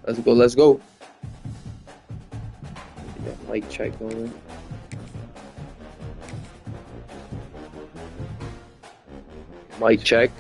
Let's go, let's go. Get that mic check going. Mic check.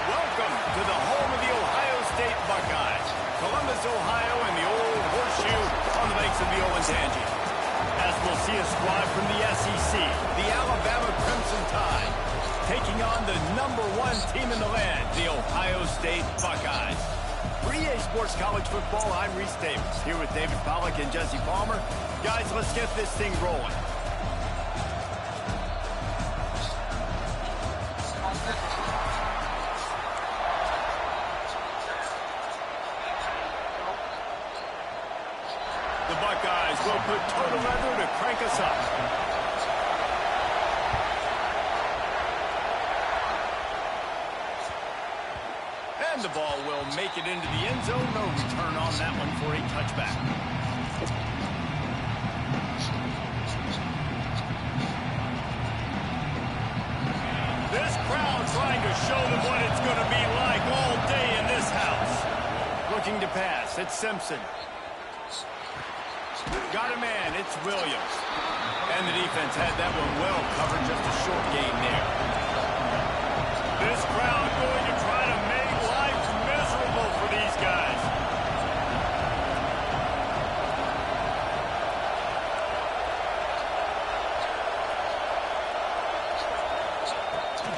Welcome to the home of the Ohio State Buckeyes, Columbus, Ohio, and the old horseshoe on the banks of the Olentangy. As we'll see a squad from the SEC, the Alabama Crimson Tide, taking on the #1 team in the land, the Ohio State Buckeyes. For EA Sports College Football, I'm Reese Davis, here with David Pollack and Jesse Palmer. Guys, let's get this thing rolling. The Buckeyes will put total leather to crank us up. And the ball will make it into the end zone. No return on that one for a touchback. This crowd trying to show them what it's going to be like all day in this house. Looking to pass, it's Simpson. Got a man, it's Williams. And the defense had that one well covered, just a short gain there. This crowd going to try to make life miserable for these guys.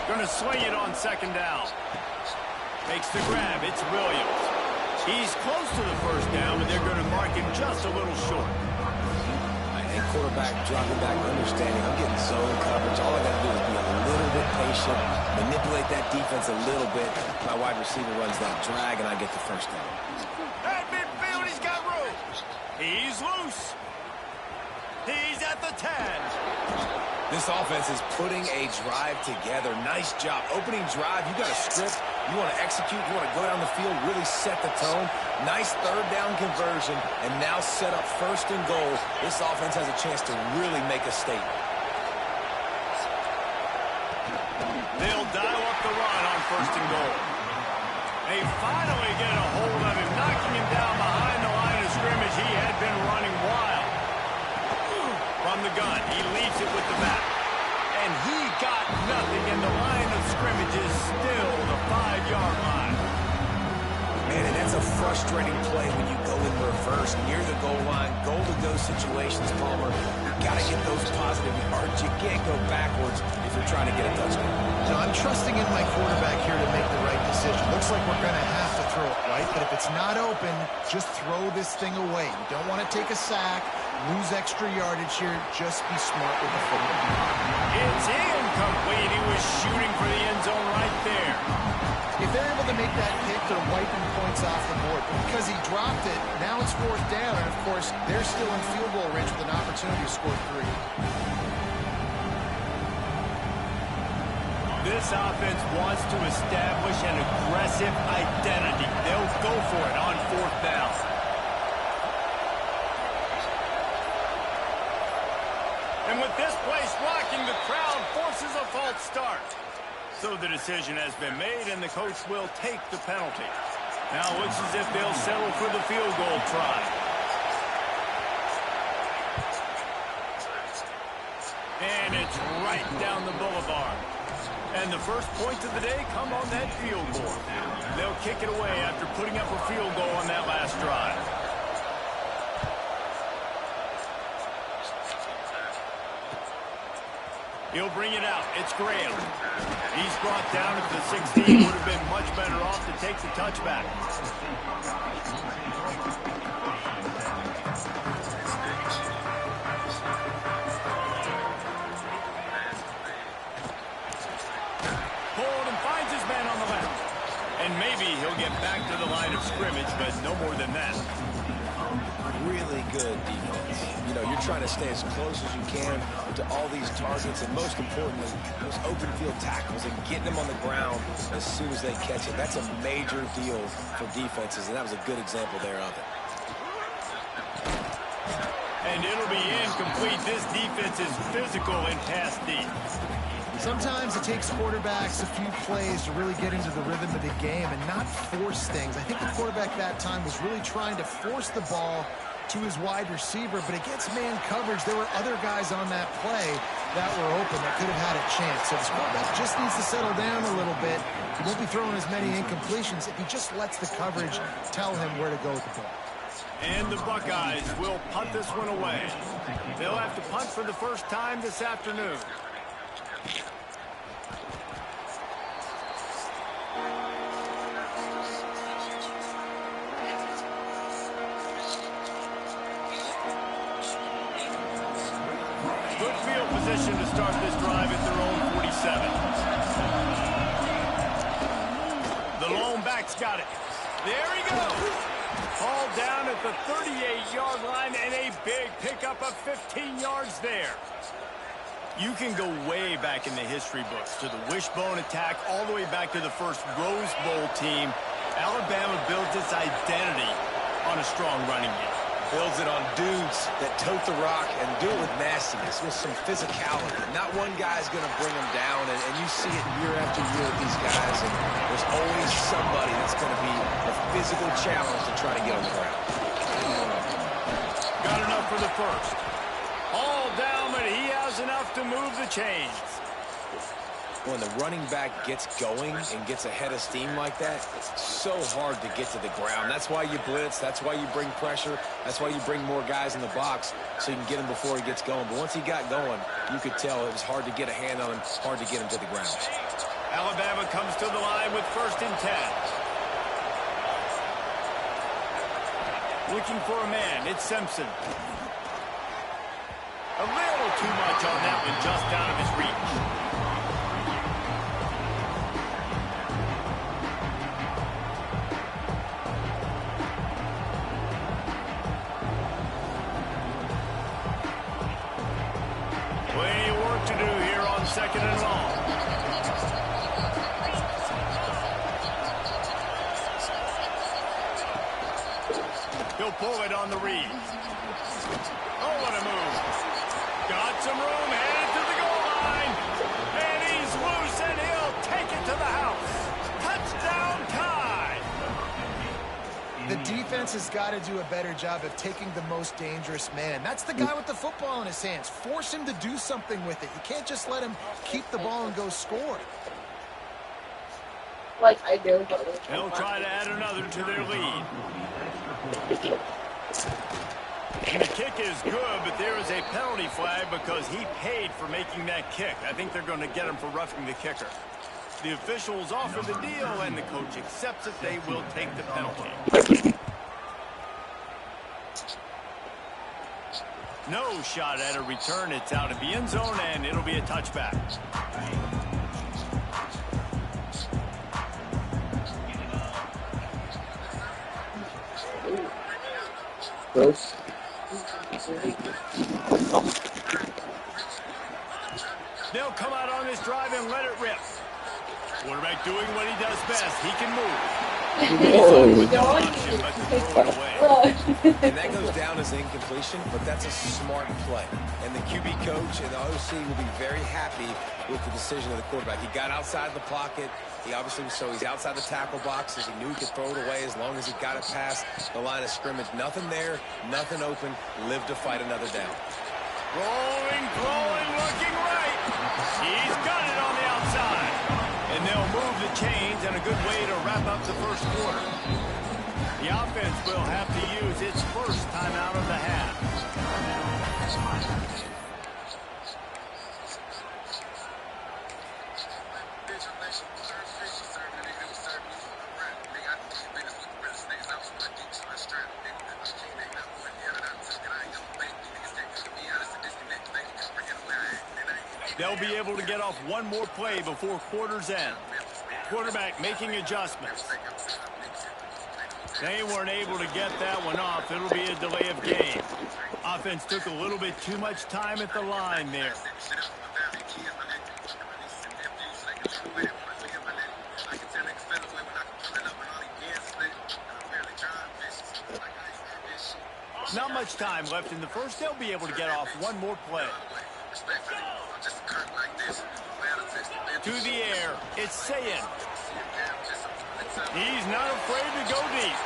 Going to swing it on second down. Makes the grab, it's Williams. He's close to the first down, but they're going to mark him just a little short. And quarterback dropping back, understanding I'm getting zone coverage. All I got to do is be a little bit patient, manipulate that defense a little bit. My wide receiver runs that drag, and I get the first down. At midfield, he's got room. He's loose. He's at the 10. This offense is putting a drive together. Nice job. Opening drive, you got a script. You want to execute. You want to go down the field, really set the tone. Nice third down conversion, and now set up first and goal. This offense has a chance to really make a statement. They'll dial up the run on first and goal. They finally get a hold of him, knocking him down behind the line of scrimmage. He had been running wild. From the gun, he leaves it with the back. And he got nothing, and the line of scrimmage is still the 5-yard line. Man, and that's a frustrating play when you go in reverse near the goal line. Goal-to-go situations, Palmer. You got to get those positive yards. You can't go backwards if you're trying to get a touchdown. No, I'm trusting in my quarterback here to make the right decision. Looks like we're going to have to throw it, right? But if it's not open, just throw this thing away. You don't want to take a sack, lose extra yardage here. Just be smart with the football. It's incomplete. He was shooting for the end zone right there. If they're able to make that pick, they're wiping points off the board. But because he dropped it, now it's fourth down. And, of course, they're still in field goal range with an opportunity to score 3. This offense wants to establish an aggressive identity. They'll go for it on fourth down. And with this place rocking, the crowd forces a false start. So the decision has been made, and the coach will take the penalty. Now it looks as if they'll settle for the field goal try. And it's right down the boulevard. And the first points of the day come on that field goal. They'll kick it away after putting up a field goal on that last drive. He'll bring it out. It's Graham. He's brought down at the 16. Would have been much better off to take the touchback. Hold and finds his man on the left. And maybe he'll get back to the line of scrimmage, but no more than that. Really good defense. You know, you're trying to stay as close as you can to all these targets, and most importantly, those open field tackles and getting them on the ground as soon as they catch it. That's a major deal for defenses, and that was a good example there of it. And it'll be incomplete. This defense is physical and pass deep. Sometimes it takes quarterbacks a few plays to really get into the rhythm of the game and not force things. I think the quarterback that time was really trying to force the ball to his wide receiver, but against man coverage, there were other guys on that play that were open that could have had a chance. So this quarterback just needs to settle down a little bit. He won't be throwing as many incompletions if he just lets the coverage tell him where to go with the ball. And the Buckeyes will punt this one away. They'll have to punt for the first time this afternoon. Good field position to start this drive at their own 47. The lone back's got it. There he goes. Hauled down at the 38-yard line, and a big pickup of 15 yards there. You can go way back in the history books to the wishbone attack, all the way back to the first Rose Bowl team. Alabama builds its identity on a strong running game. Builds it on dudes that tote the rock and do it with nastiness, with some physicality. Not one guy's going to bring them down, and you see it year after year with these guys, and there's always somebody that's going to be a physical challenge to try to get on the ground. Got enough for the first. All down, but he has enough to move the chains. When the running back gets going and gets ahead of steam like that, it's so hard to get to the ground. That's why you blitz. That's why you bring pressure. That's why you bring more guys in the box so you can get him before he gets going. But once he got going, you could tell it was hard to get a hand on him, hard to get him to the ground. Alabama comes to the line with 1st and 10. Looking for a man. It's Simpson. A little too much on that one, just out of his reach. Plenty of work to do here on 2nd and long. He'll pull it on the read. Oh, what a move. Got some room, headed to the goal line. And he's loose, and he'll take it to the house. Touchdown tie. The defense has got to do a better job of taking the most dangerous man. That's the guy with the football in his hands. Force him to do something with it. You can't just let him keep the ball and go score. Like I do. They'll try to add another to their lead. And the kick is good, but there is a penalty flag because he paid for making that kick. I think they're going to get him for roughing the kicker. The officials offer the deal, and the coach accepts it. They will take the penalty. No shot at a return. It's out of the end zone, and it'll be a touchback. Close. They'll come out on this drive and let it rip. Quarterback doing what he does best. He can move. And that goes down as an incompletion, but that's a smart play. And the QB coach and the OC will be very happy with the decision of the quarterback. He got outside the pocket. He obviously was, so he's outside the tackle boxes. He knew he could throw it away as long as he got it past the line of scrimmage. Nothing there, nothing open. Live to fight another down. Rolling, throwing, looking right. He's got it on the outside. And they'll move the chains, and a good way to wrap up the first quarter. The offense will have to use its first time out of the half. They'll be able to get off one more play before quarter's end. Quarterback making adjustments. They weren't able to get that one off. It'll be a delay of game. Offense took a little bit too much time at the line there. Not much time left in the first. They'll be able to get off one more play. To the air, it's Sayin. He's not afraid to go deep.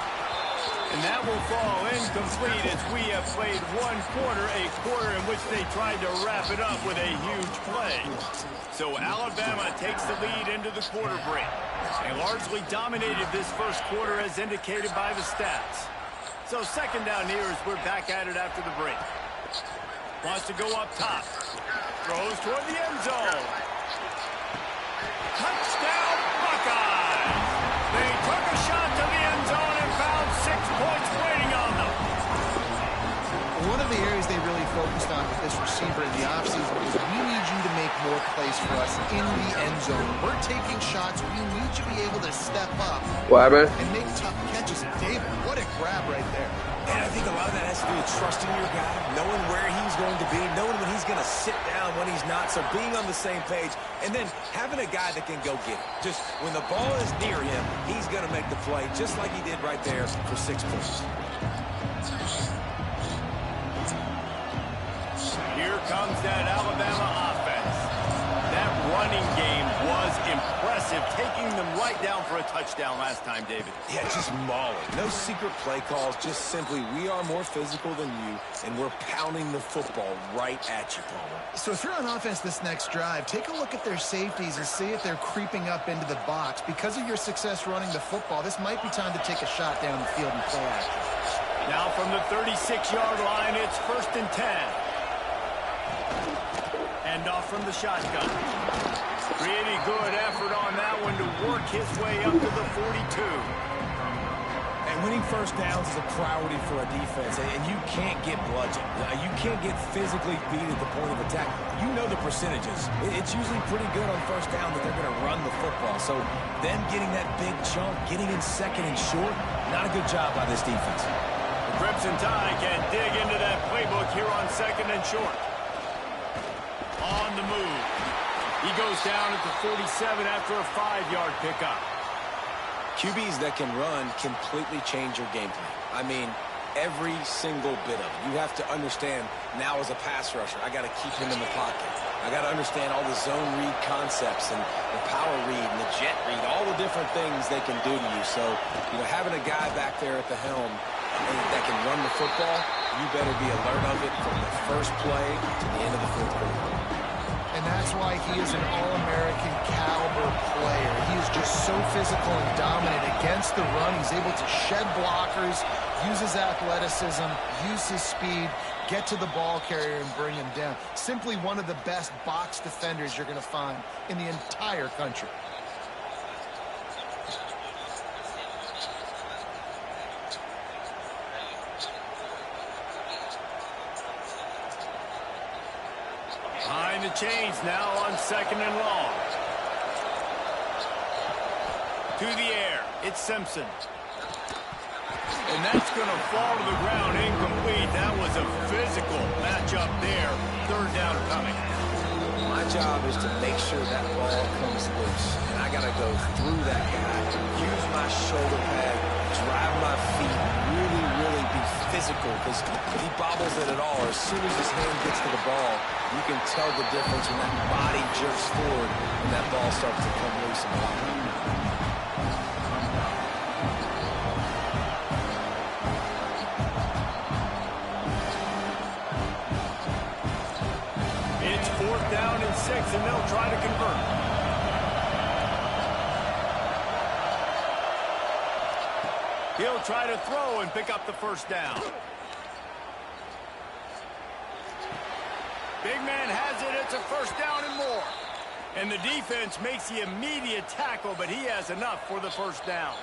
And that will fall incomplete as we have played one quarter, a quarter in which they tried to wrap it up with a huge play. So Alabama takes the lead into the quarter break. They largely dominated this first quarter as indicated by the stats. So second down here as we're back at it after the break. Wants to go up top. Throws toward the end zone. Touchdown, Buckeyes! They took a shot to the end zone and found 6 points waiting on them. One of the areas they really focused on with this receiver in the offseason is we need you to make more plays for us in the end zone. We're taking shots. We need you to be able to step up and make tough catches. And David, what a grab right there. And I think a lot of that has to do with trusting your guy, knowing where he's going to be, knowing when he's going to sit down, when he's not, so being on the same page, and then having a guy that can go get it. Just when the ball is near him, he's going to make the play, just like he did right there for 6 points. Here comes that Alabama offense. That running game was impressive, taking them right down for a touchdown last time, David. Yeah, just mauling. No secret play calls, just simply we are more physical than you, and we're pounding the football right at you, Palmer. So if you're on offense this next drive, take a look at their safeties and see if they're creeping up into the box. Because of your success running the football, this might be time to take a shot down the field and play action. Now from the 36-yard line, it's 1st and 10. Hand off from the shotgun. Pretty good effort on that one to work his way up to the 42. And winning first downs is a priority for a defense, and you can't get bludgeoned. You can't get physically beat at the point of attack. You know the percentages. It's usually pretty good on first down that they're going to run the football. So them getting that big chunk, getting in second and short, not a good job by this defense. The Crimson Tide can dig into that playbook here on 2nd and short. On the move. He goes down at the 47 after a 5-yard pickup. QBs that can run completely change your game plan. I mean, every single bit of it. You have to understand now as a pass rusher, I got to keep him in the pocket. I got to understand all the zone read concepts and the power read and the jet read, all the different things they can do to you. So, having a guy back there at the helm that can run the football, you better be alert of it from the first play to the end of the fourth quarter. And that's why he is an All-American caliber player. He is just so physical and dominant against the run. He's able to shed blockers, use his athleticism, use his speed, get to the ball carrier and bring him down. Simply one of the best box defenders you're going to find in the entire country. Behind the chains now on 2nd and long. To the air, it's Simpson. And that's going to fall to the ground incomplete. That was a physical matchup there. 3rd down coming. My job is to make sure that ball comes loose. And I got to go through that guy, use my shoulder pad, drive my feet, really be physical. Because if he bobbles it at all, or as soon as his hand gets to the ball, you can tell the difference when that body jerks forward and that ball starts to come loose in the line. It's 4th down and 6, and they'll try to convert. He'll try to throw and pick up the 1st down. Big man has it. It's a 1st down and more. And the defense makes the immediate tackle, but he has enough for the 1st down.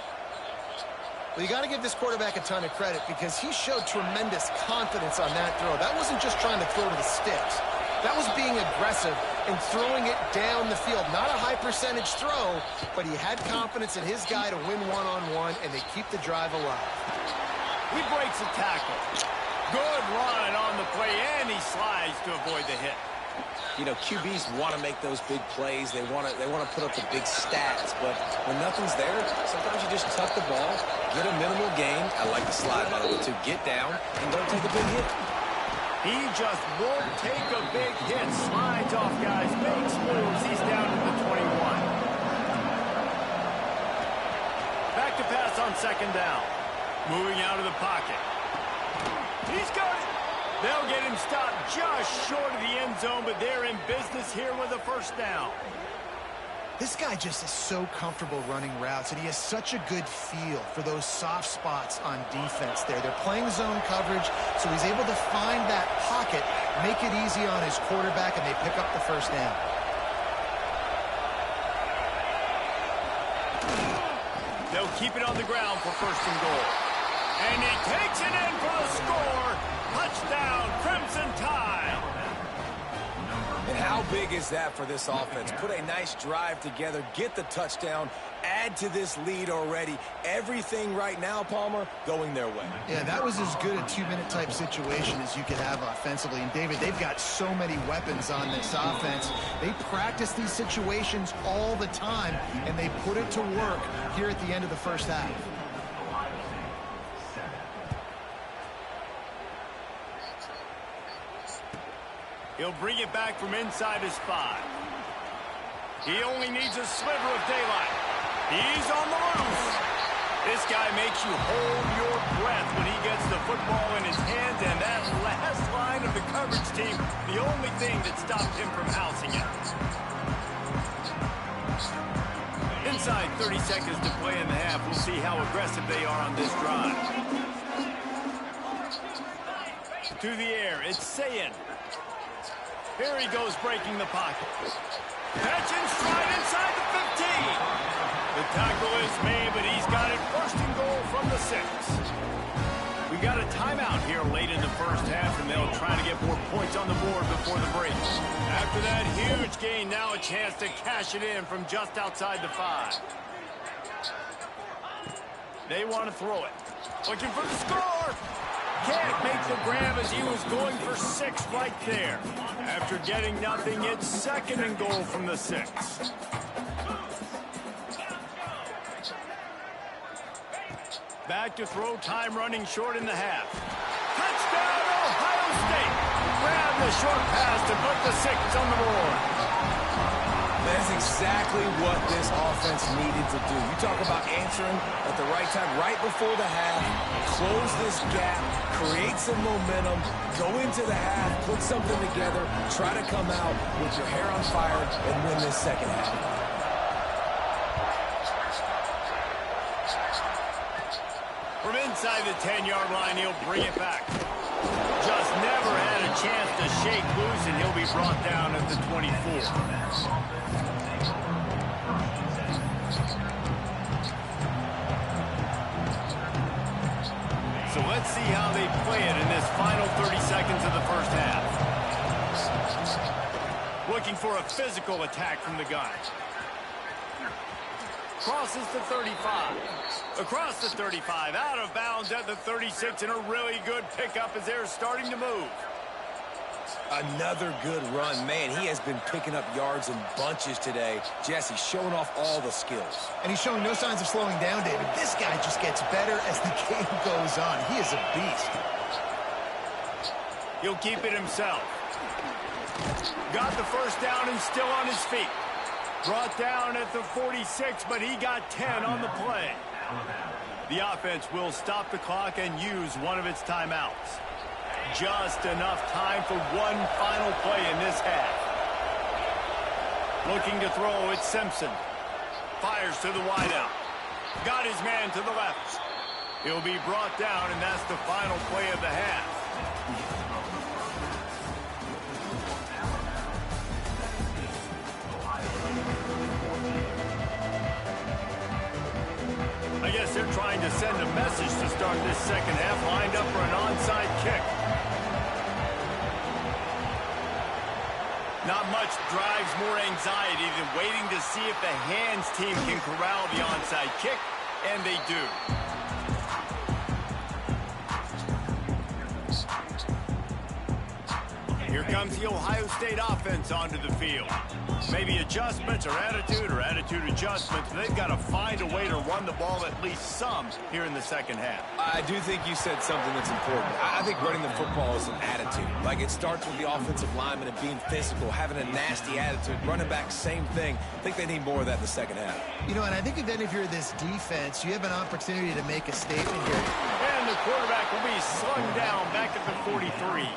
Well, you got to give this quarterback a ton of credit because he showed tremendous confidence on that throw. That wasn't just trying to throw to the sticks. That was being aggressive and throwing it down the field. Not a high percentage throw, but he had confidence in his guy to win one-on-one, and they keep the drive alive. He breaks a tackle. Good run on the play, and he slides to avoid the hit. You know, QBs want to make those big plays. They want to put up the big stats. But when nothing's there, sometimes you just tuck the ball, get a minimal gain. I like the slide, by the way, to get down and don't take a big hit. He just won't take a big hit. Slides off guys, makes moves. He's down to the 21. Back to pass on second down. Moving out of the pocket. He's got it. They'll get him stopped just short of the end zone, but they're in business here with a first down. This guy just is so comfortable running routes, and he has such a good feel for those soft spots on defense there. They're playing zone coverage, so he's able to find that pocket, make it easy on his quarterback, and they pick up the first down. They'll keep it on the ground for first and goal. And he takes it in for the score. Touchdown, Crimson Tide. And how big is that for this offense? Put a nice drive together, get the touchdown, add to this lead already. Everything right now, Palmer, going their way. Yeah, that was as good a two-minute type situation as you could have offensively. And, David, they've got so many weapons on this offense. They practice these situations all the time, and they put it to work here at the end of the first half. He'll bring it back from inside his 5. He only needs a sliver of daylight. He's on the loose. This guy makes you hold your breath when he gets the football in his hands, and that last line of the coverage team, the only thing that stopped him from housing it. Inside 30 seconds to play in the half. We'll see how aggressive they are on this drive. To the air, it's Sayin. Here he goes, breaking the pocket. Catch and stride inside the 15. The tackle is made, but he's got it first and goal from the 6. We got a timeout here late in the first half, and they'll try to get more points on the board before the break. After that huge gain, now a chance to cash it in from just outside the 5. They want to throw it. Looking for the score. Can't make the grab as he was going for 6 right there. After getting nothing, it's second and goal from the 6. Back to throw, time running short in the half. Touchdown, Ohio State. Grab the short pass to put the 6 on the board. That's exactly what this offense needed to do. You talk about answering at the right time, right before the half, close this gap, create some momentum, go into the half, put something together, try to come out with your hair on fire and win this second half. From inside the 10-yard line, he'll bring it back. Just never had a chance to shake loose, and he'll be brought down at the 24. So let's see how they play it in this final 30 seconds of the first half. Looking for a physical attack from the gun. Crosses the 35. Across the 35, out of bounds at the 36, and a really good pickup as they're starting to move. Another good run. Man, he has been picking up yards in bunches today. Jesse showing off all the skills. And he's showing no signs of slowing down, David. This guy just gets better as the game goes on. He is a beast. He'll keep it himself. Got the first down and still on his feet. Brought down at the 46, but he got 10 on the play. The offense will stop the clock and use one of its timeouts. Just enough time for one final play in this half. Looking to throw, it's Simpson. Fires to the wideout. Got his man to the left. He'll be brought down, and that's the final play of the half. I guess they're trying to send a message to start this second half, lined up for an onside kick. Not much drives more anxiety than waiting to see if the hands team can corral the onside kick, and they do. Here comes the Ohio State offense onto the field. Maybe adjustments or attitude adjustments. They've got to find a way to run the ball at least some here in the second half. I do think you said something that's important. I think running the football is an attitude. Like, it starts with the offensive lineman and being physical, having a nasty attitude. Running back, same thing. I think they need more of that in the second half. You know, and I think then if you're this defense, you have an opportunity to make a statement here. And the quarterback will be slung down back at the 43.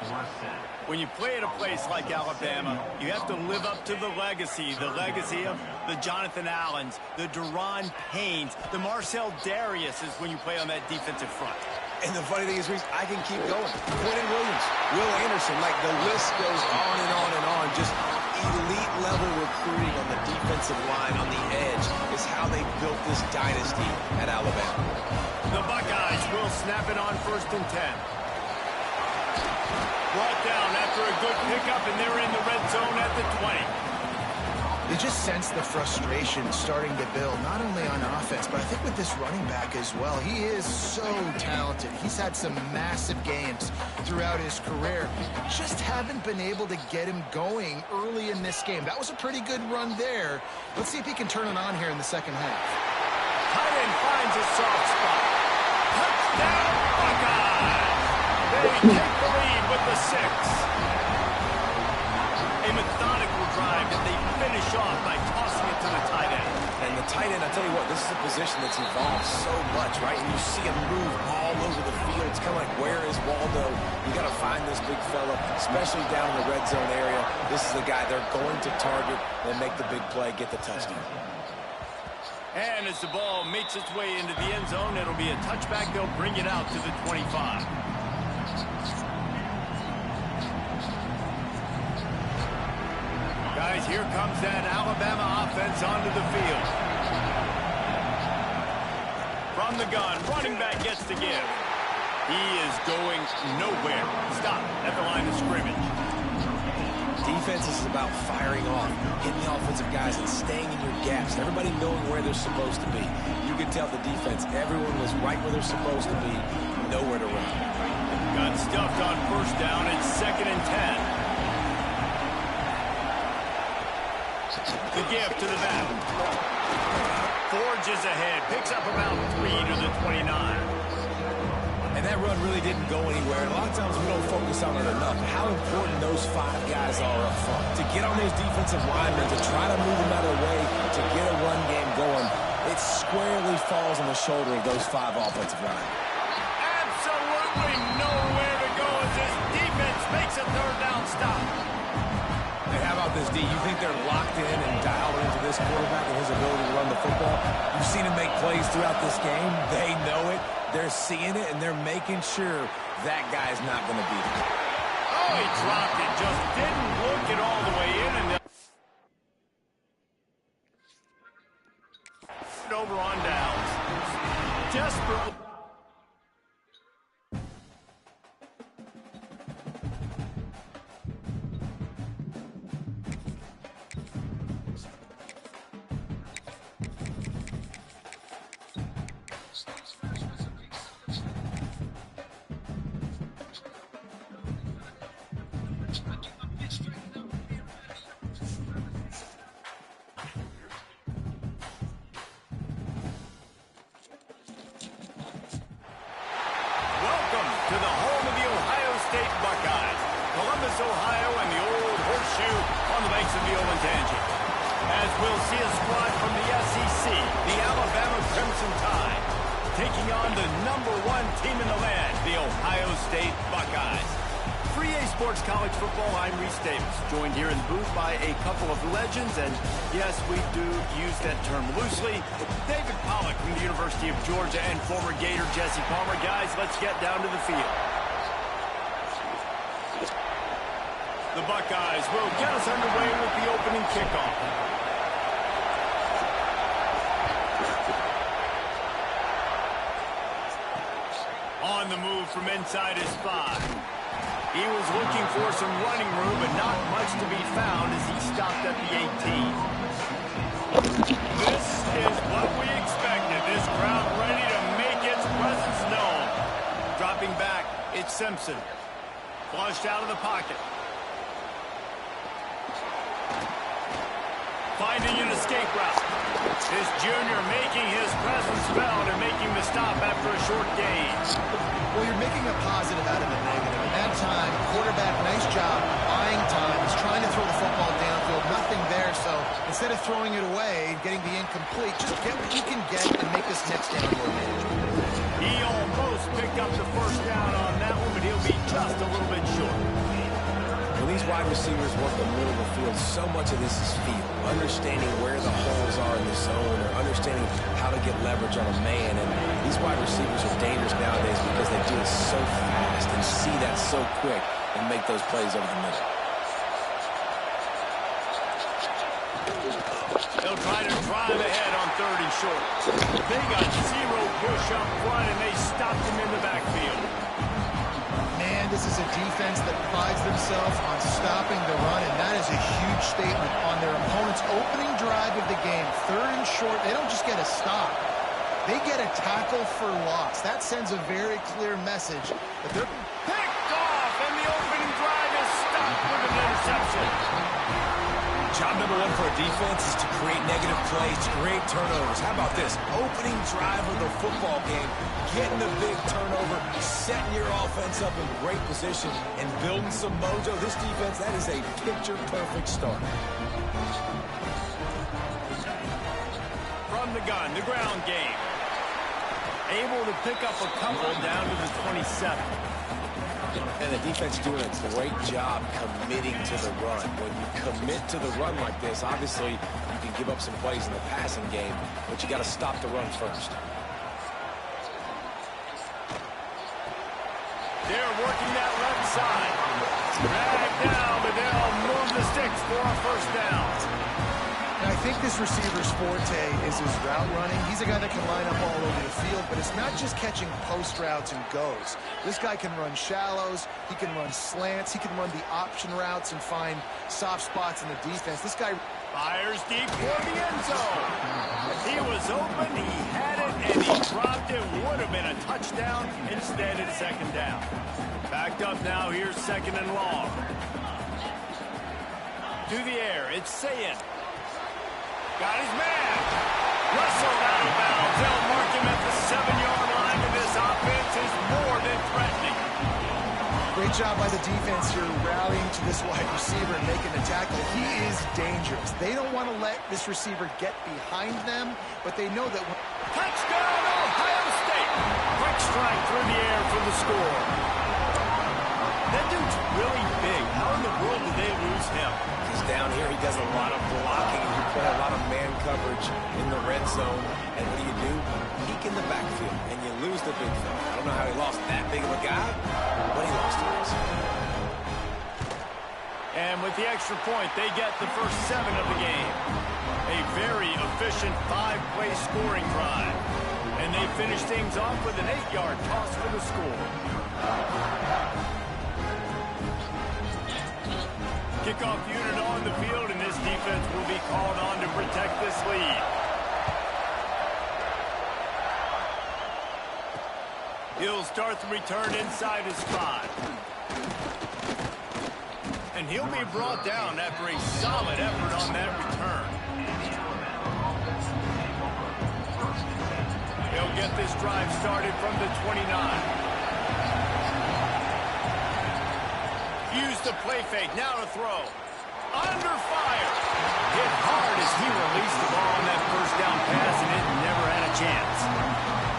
When you play at a place like Alabama, you have to live up to the legacy of the Jonathan Allens, the Deron Paynes, the Marcel Dariuses when you play on that defensive front. And the funny thing is, Reese, I can keep going. Quentin Williams, Will Anderson, like the list goes on and on and on. Just elite-level recruiting on the defensive line, on the edge, is how they built this dynasty at Alabama. The Buckeyes will snap it on 1st and 10. Brought down after a good pickup, and they're in the red zone at the 20. You just sense the frustration starting to build, not only on offense, but I think with this running back as well. He is so talented. He's had some massive games throughout his career. Just haven't been able to get him going early in this game. That was a pretty good run there. Let's see if he can turn it on here in the second half. Tight end finds a soft spot. Touchdown, Buckeyes! They take the lead with the 6. A methodical drive that they finish off by tossing it to the tight end. And the tight end, I tell you what, this is a position that's evolved so much, right? And you see him move all over the field. It's kind of like, where is Waldo? You got to find this big fella, especially down in the red zone area. This is the guy they're going to target and make the big play, get the touchdown. And as the ball makes its way into the end zone, it'll be a touchback. They'll bring it out to the 25. Guys, here comes that Alabama offense onto the field. From the gun, running back gets to give. He is going nowhere. Stop at the line of scrimmage. Defense is about firing off, hitting the offensive guys and staying in your gaps. Everybody knowing where they're supposed to be. You can tell the defense, everyone was right where they're supposed to be, nowhere to run. Got stuffed on 1st down. It's 2nd and 10. The give to the back. Forges ahead. Picks up about 3 to the 29. And that run really didn't go anywhere. And a lot of times we don't focus on it enough. How important those 5 guys are up front. To get on those defensive linemen, to try to move them out of the way, to get a run game going, it squarely falls on the shoulder of those 5 offensive linemen. Absolutely nowhere to go as this defense makes a 3rd down stop. Hey, how about this, D? You think they're locked in and dialed into this quarterback and his ability to run the football? You've seen him make plays throughout this game. They know it. They're seeing it, and they're making sure that guy's not going to beat him. Oh, he dropped it. Just didn't look it all the way in. And over on downs. Desperately. To the home of the Ohio State Buckeyes, Columbus, Ohio, and the old horseshoe on the banks of the Olentangy. As we'll see a squad from the SEC, the Alabama Crimson Tide, taking on the #1 team in the land, the Ohio State Buckeyes. For EA Sports College Football, I'm Reese Davis, joined here in the booth by a couple of legends, and yes, we do use that term loosely. David Pollack from the University of Georgia and former Gator Jesse Palmer. Guys, let's get down to the field. The Buckeyes will get us underway with the opening kickoff. On the move from inside his 5. He was looking for some running room, but not much to be found as he stopped at the 18. This is what we expected. This crowd ready to make its presence known. Dropping back, it's Simpson. Flushed out of the pocket. Finding an escape route. This junior making his presence felt and making the stop after a short gain. Well, you're making a positive out of a negative. In that time, quarterback, nice job, buying time. He's trying to throw the football downfield. Nothing there, so instead of throwing it away and getting the incomplete, just get what you can get and make this next down more manageable. He almost picked up the first down on that one, but he'll be just a little bit short. When these wide receivers work the middle of the field, so much of this is feel. Understanding where the holes are in the zone or understanding how to get leverage on a man. And these wide receivers are dangerous nowadays because they do it so fast and see that so quick and make those plays over the middle. They'll try to drive ahead on 3rd and short. They got 0 push up front, and they stopped him in the backfield. Man, this is a defense that prides themselves on stopping the run, and that is a huge statement on their opponent's opening drive of the game. 3rd and short, they don't just get a stop. They get a tackle for loss. That sends a very clear message that they're Picked off, and the opening drive is stopped with an interception. Job number 1 for a defense is to create negative plays, to create turnovers. How about this? Opening drive of the football game, getting a big turnover, setting your offense up in great position, and building some mojo. This defense, that is a picture-perfect start. From the gun, the ground game. Able to pick up a couple down to the 27. And the defense doing a great job committing to the run. When you commit to the run like this, obviously you can give up some plays in the passing game, but you got to stop the run first. They're working that left side. Dragged down, but they'll move the sticks for a first down. And I think this receiver's forte is his route running. He's a guy that can line up all over the field, but it's not just catching post routes and goes. This guy can run shallows, he can run slants, he can run the option routes and find soft spots in the defense. This guy Fires deep for the end zone. He was open, he had it, and he dropped it. Would have been a touchdown. Instead, it's 2nd down. Backed up now, here's 2nd and long. To the air, it's Sayin. Got his man. Wrestled out of bounds. They'll mark him at the 7-yard line, and this offense is more than threatening. Great job by the defense here rallying to this wide receiver and making the tackle. He is dangerous. They don't want to let this receiver get behind them, but they know that when... Touchdown, Ohio State. Quick strike through the air for the score. That dude's really big. How in the world did they lose him? He's down here. He does a lot of blocking. He play a lot of man coverage in the red zone. And what do? Peek in the backfield, and you lose the big fella. I don't know how he lost that big of a guy, but he lost it. And with the extra point, they get the first 7 of the game. A very efficient 5-play scoring drive. And they finish things off with an 8-yard toss for the score. Kickoff unit on the field, and this defense will be called on to protect this lead. He'll start the return inside his spot. And he'll be brought down after a solid effort on that return. He'll get this drive started from the 29. Use the play fake, now to throw. Under fire. Hit hard as he released the ball on that first down pass, and it never had a chance.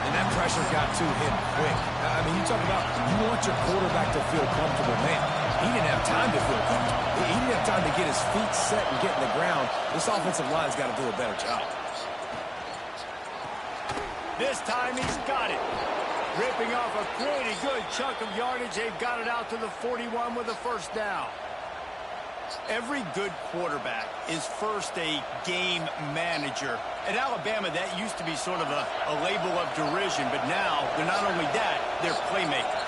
And that pressure got to him quick. I mean, you talk about you want your quarterback to feel comfortable, man. He didn't have time to feel comfortable. He didn't have time to get his feet set and get in the ground. This offensive line's got to do a better job. This time he's got it. Ripping off a pretty good chunk of yardage. They've got it out to the 41 with a first down. Every good quarterback is first a game manager. At Alabama, that used to be sort of a label of derision, but now they're not only that, they're playmakers.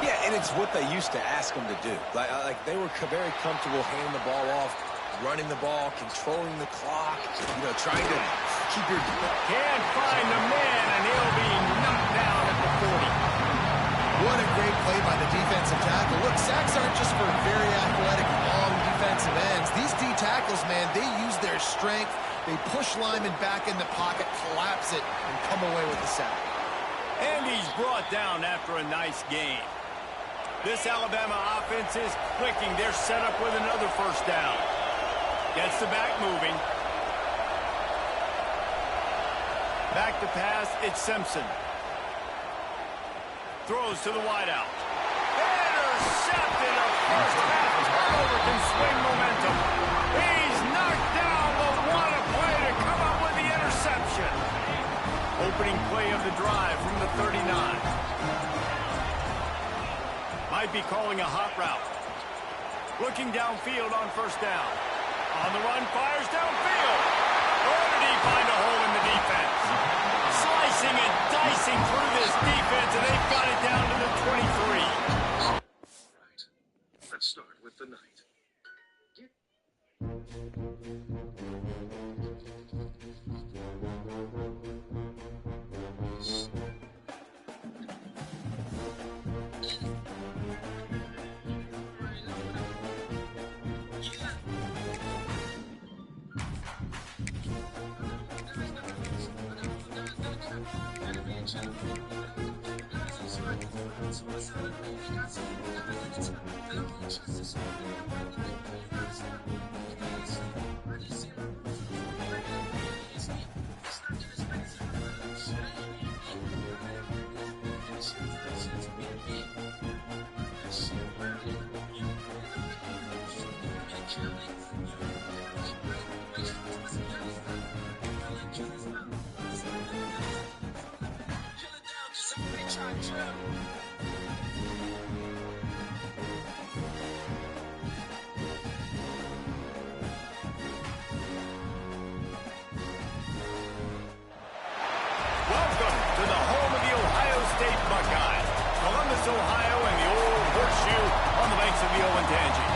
Yeah, and it's what they used to ask them to do. Like they were very comfortable handing the ball off, running the ball, controlling the clock, trying to keep your... Can't find the man, and he'll be knocked down at the 40. What a great play by the defensive tackle. Look, sacks aren't just for very athletic, long defensive ends. These D tackles, man, they use their strength. They push linemen back in the pocket, collapse it, and come away with the sack. And he's brought down after a nice gain. This Alabama offense is clicking. They're set up with another first down. Gets the back moving. Back to pass, it's Simpson. Throws to the wideout. Intercepted. A first half turnover can swing momentum. He's knocked down, but what a play to come up with the interception. Opening play of the drive from the 39. Might be calling a hot route. Looking downfield on first down. On the run, fires downfield. Or did he find a hole in the defense? Slicing and dicing through this defense, and they've got it down to the 23. Right. Let's start with the night. Welcome to the home of the Ohio State Buckeyes, Columbus, Ohio, and the old horseshoe on the banks of the Olentangy.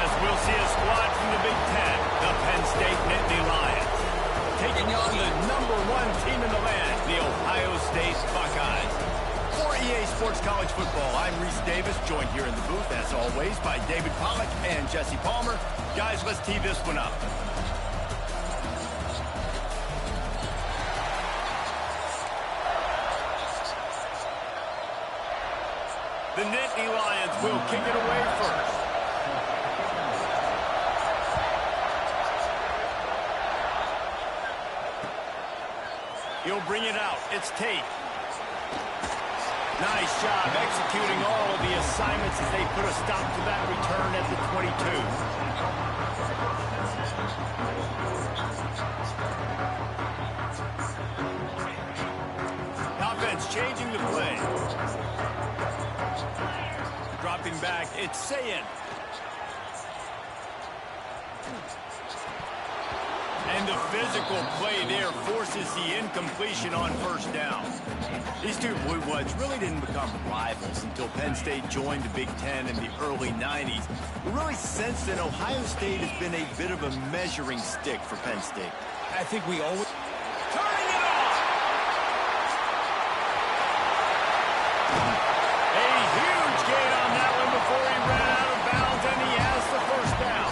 As we'll see a squad from the Big Ten, the Penn State Nittany Lions, taking on the #1 team in the land, the Ohio State Buckeyes. For EA Sports College Football, I'm Reese Davis, joined here in the booth, as always, by David Pollack and Jesse Palmer. Guys, let's tee this one up. The Nittany Lions will kick it away first. He'll bring it out. It's Tate. Nice job executing all of the assignments as they put a stop to that return at the 22. Offense changing the play. Dropping back, it's Sayin. And the physical play there forces the incompletion on first down. These two Blue Bloods really didn't become rivals until Penn State joined the Big Ten in the early 90s. But really since then, Ohio State has been a bit of a measuring stick for Penn State. I think we always... Turning it off! A huge gain on that one before he ran out of bounds, and he has the first down.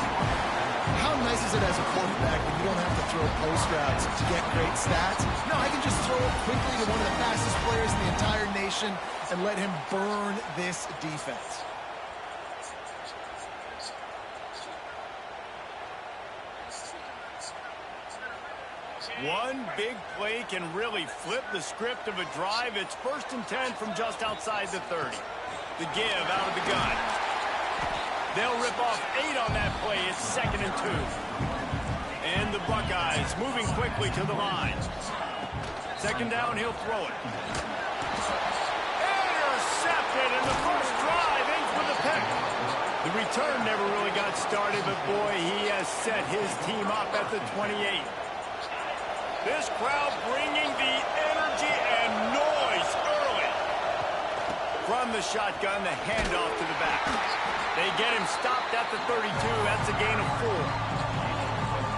How nice is it as a quarterback when you don't have to throw post routes to get great stats? No, I can just throw it quickly to one of the fastest players in the entire nation and let him burn this defense. One big play can really flip the script of a drive. It's 1st and 10 from just outside the 30. The give out of the gun. They'll rip off 8 on that play. It's 2nd and 2. And the Buckeyes moving quickly to the line. 2nd down, he'll throw it. Intercepted, and the first drive ends with a pick. The return never really got started, but boy, he has set his team up at the 28. This crowd bringing the energy and noise early. From from the shotgun, the handoff to the back. They get him stopped at the 32. That's a gain of 4.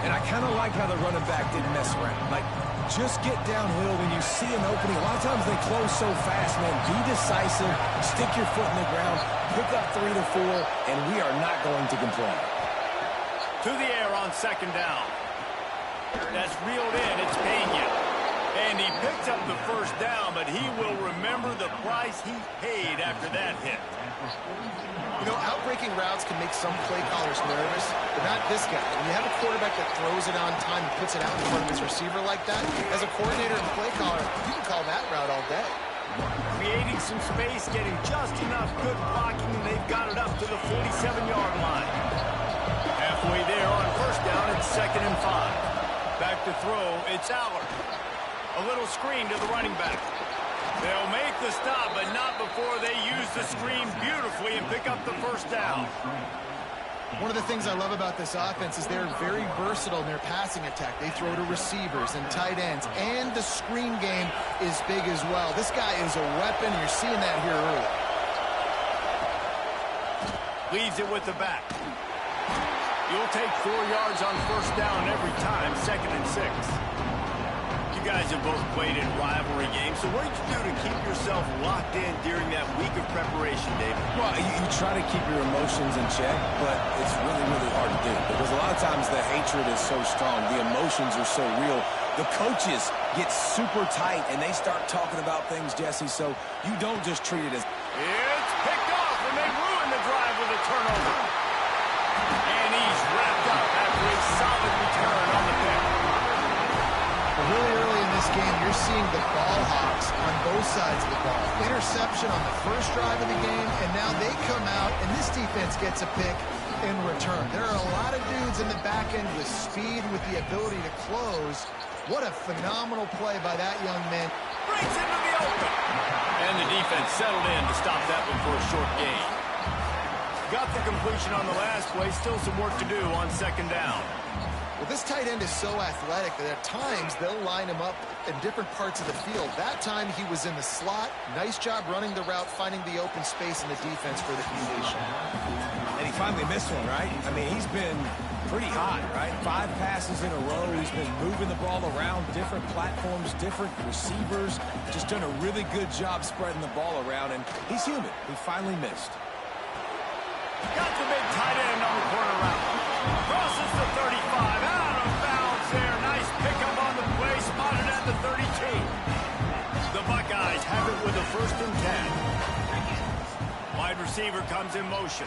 And I kind of like how the running back didn't mess around. Like, just get downhill when you see an opening. A lot of times they close so fast, man. Be decisive, stick your foot in the ground, pick up 3 to 4, and we are not going to complain. To the air on second down. That's reeled in. It's Pena. And he picks up the first down, but he will remember the price he paid after that hit. You know, outbreaking routes can make some play callers nervous, but not this guy. When you have a quarterback that throws it on time and puts it out in front of his receiver like that, as a coordinator and play caller, you can call that route all day. Creating some space, getting just enough good blocking, and they've got it up to the 47-yard line. Halfway there on first down, it's 2nd and 5. Back to throw, it's Allard. A little screen to the running back. They'll make the stop, but not before they use the screen beautifully and pick up the first down. One of the things I love about this offense is they're very versatile in their passing attack. They throw to receivers and tight ends, and the screen game is big as well. This guy is a weapon. You're seeing that here early. Leaves it with the back. You'll take 4 yards on first down every time, 2nd and 6. You guys have both played in rivalry games, so what did you do to keep yourself locked in during that week of preparation, David? Well, you try to keep your emotions in check, but it's really, really hard to do because a lot of times the hatred is so strong. The emotions are so real. The coaches get super tight, and they start talking about things, Jesse, so you don't just treat it as... It's picked off, and they ruin the drive with a turnover. And he's wrapped up after a solid return on the pick. Really early in this game, you're seeing the ball hawks on both sides of the ball. Interception on the first drive of the game, and now they come out, and this defense gets a pick in return. There are a lot of dudes in the back end with speed, with the ability to close. What a phenomenal play by that young man. Breaks into the open. And the defense settled in to stop that one for a short gain. Got the completion on the last play. Still some work to do on second down. Well, this tight end is so athletic that at times they'll line him up in different parts of the field. That time he was in the slot. Nice job running the route, finding the open space in the defense for the completion. And he finally missed one, right? I mean, he's been pretty hot, right? 5 passes in a row. He's been moving the ball around, different platforms, different receivers. Just done a really good job spreading the ball around, and he's human. He finally missed. Got the big tight end on the corner route. Crosses the 35. Out of bounds there. Nice pickup on the play. Spotted at the 32. The Buckeyes have it with a 1st and 10. Wide receiver comes in motion.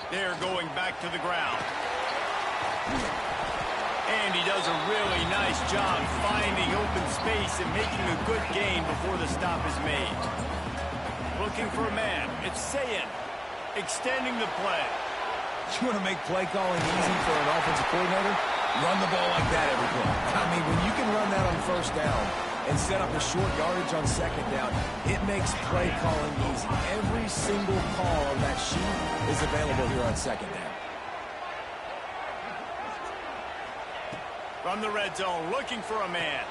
They're going back to the ground. And he does a really nice job finding open space and making a good gain before the stop is made. Looking for a man. It's Sayin. Extending the play. You want to make play calling easy for an offensive coordinator? Run the ball like that every play. I mean, when you can run that on first down and set up a short yardage on second down, it makes play calling easy. Every single call on that sheet is available here on second down. From the red zone, looking for a man.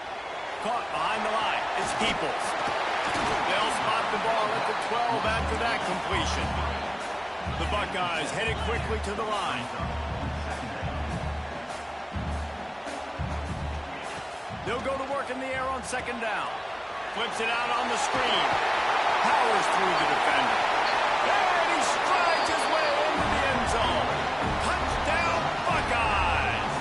Caught behind the line. It's Peoples. They'll spot the ball at the 12 after that completion. The Buckeyes headed quickly to the line. They'll go to work in the air on second down. Flips it out on the screen. Powers through the defender. And he strides his way into the end zone. Touchdown, Buckeyes!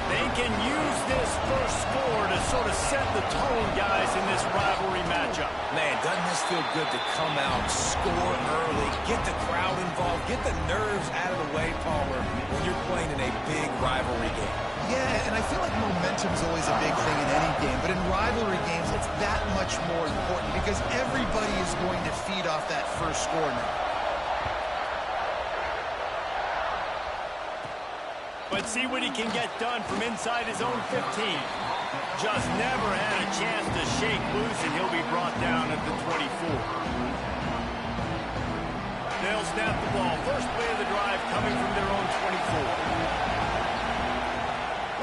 They can use this first score to sort of set the tone, guys, in this rivalry matchup. Man, doesn't this feel good to come out, score early, get the crowd involved, get the nerves out of the way, Palmer, when you're playing in a big rivalry game. Yeah, and I feel like momentum's always a big thing in any game, but in rivalry games, it's that much more important because everybody is going to feed off that first score now. Let's see what he can get done from inside his own 15. Just never had a chance to shake loose, and he'll be brought down at the 24. They'll snap the ball. First play of the drive coming from their own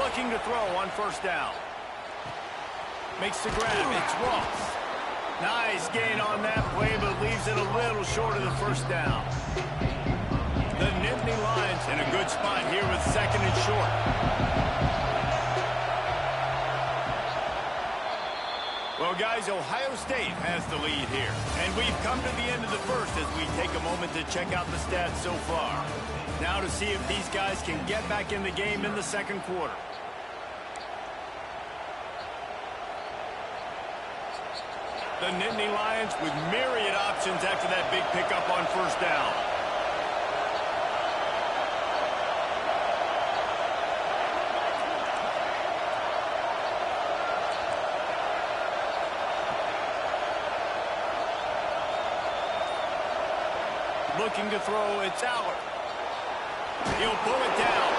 24. Looking to throw on first down. Makes the grab. It's Ross. Nice gain on that play, but leaves it a little short of the first down. The Nittany Lions in a good spot here with second and short. Well, guys, Ohio State has the lead here. And we've come to the end of the first as we take a moment to check out the stats so far. Now to see if these guys can get back in the game in the second quarter. The Nittany Lions with myriad options after that big pickup on first down. Looking to throw, it's Aller. He'll pull it down.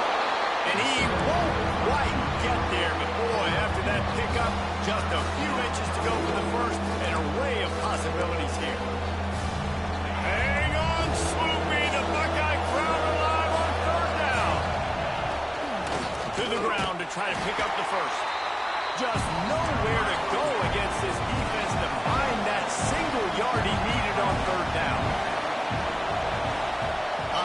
And he won't quite get there, but boy, after that pickup, just a few inches to go for the first. An array of possibilities here. Hang on, Swoopy. The Buckeye crowd alive on third down. To the ground to try to pick up the first. Just nowhere to go against this defense to find that single yard he needed on third down.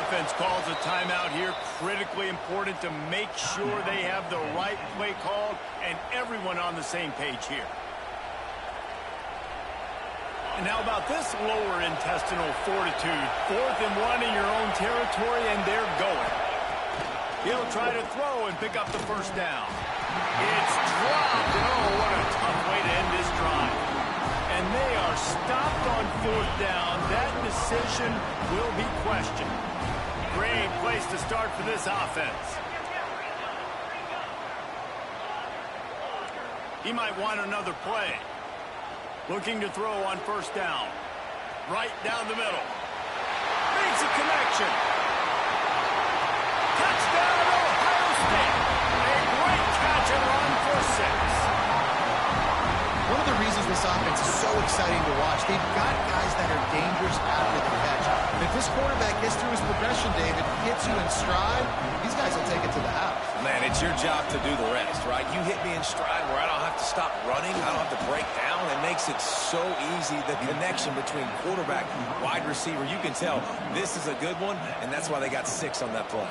Offense calls a timeout here. Critically important to make sure they have the right play called and everyone on the same page here. And how about this lower intestinal fortitude? 4th and 1 in your own territory, and they're going. He'll try to throw and pick up the first down. It's dropped. Oh, what a tough way to end this drive. And they are stopped on 4th down. That decision will be questioned. Great place to start for this offense. He might want another play. Looking to throw on first down. Right down the middle. Makes a connection. Touchdown, Ohio State. A great catch and run for 6. One of the reasons this offense is so exciting to watch, they've got guys that are dangerous after the catch. And if this quarterback gets through his progression, David, hits you in stride, these guys will take it to the house. Man, it's your job to do the rest, right? You hit me in stride where I don't have to stop running. I don't have to break down. It makes it so easy. The connection between quarterback, wide receiver, you can tell this is a good one, and that's why they got 6 on that play.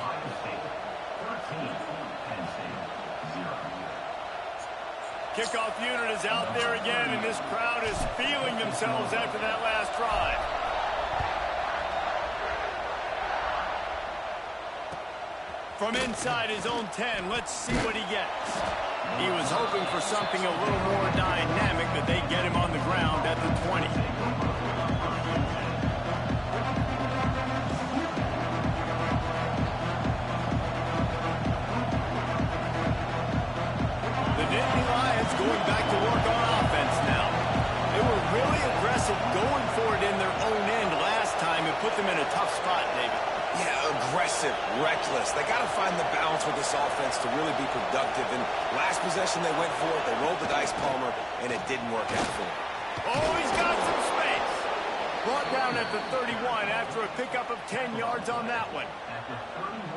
Kickoff unit is out there again, and this crowd is feeling themselves after that last drive. From inside his own 10, let's see what he gets. He was hoping for something a little more dynamic, but they get him on the ground at the 20. The Nittany Lions going back to work on offense now. They were really aggressive going for it in their own end last time and put them in a tough spot, David. Yeah, aggressive, reckless. They got to find the balance with this offense to really be productive. And last possession they went for it. They rolled the dice, Palmer, and it didn't work out for them. Oh, he's got some space. Brought down at the 31 after a pickup of 10 yards on that one.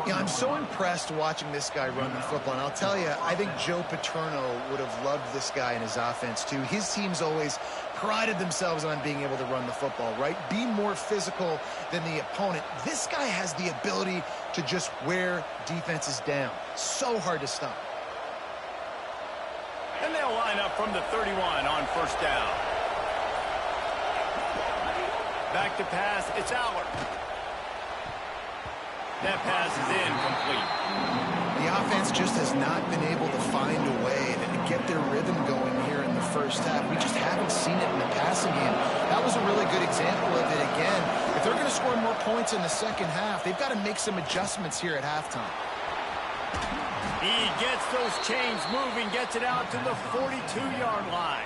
Yeah, I'm so impressed watching this guy run the football. And I'll tell you, I think Joe Paterno would have loved this guy in his offense, too. His teams always prided themselves on being able to run the football, right? Be more physical than the opponent. This guy has the ability to just wear defenses down. So hard to stop. And they'll line up from the 31 on first down. Back to pass, it's Aller. That pass is incomplete. The offense just has not been able to find a way to get their rhythm going here in the first half. We just haven't seen it in the passing game. That was a really good example of it again. If they're going to score more points in the second half, they've got to make some adjustments here at halftime. He gets those chains moving, gets it out to the 42-yard line.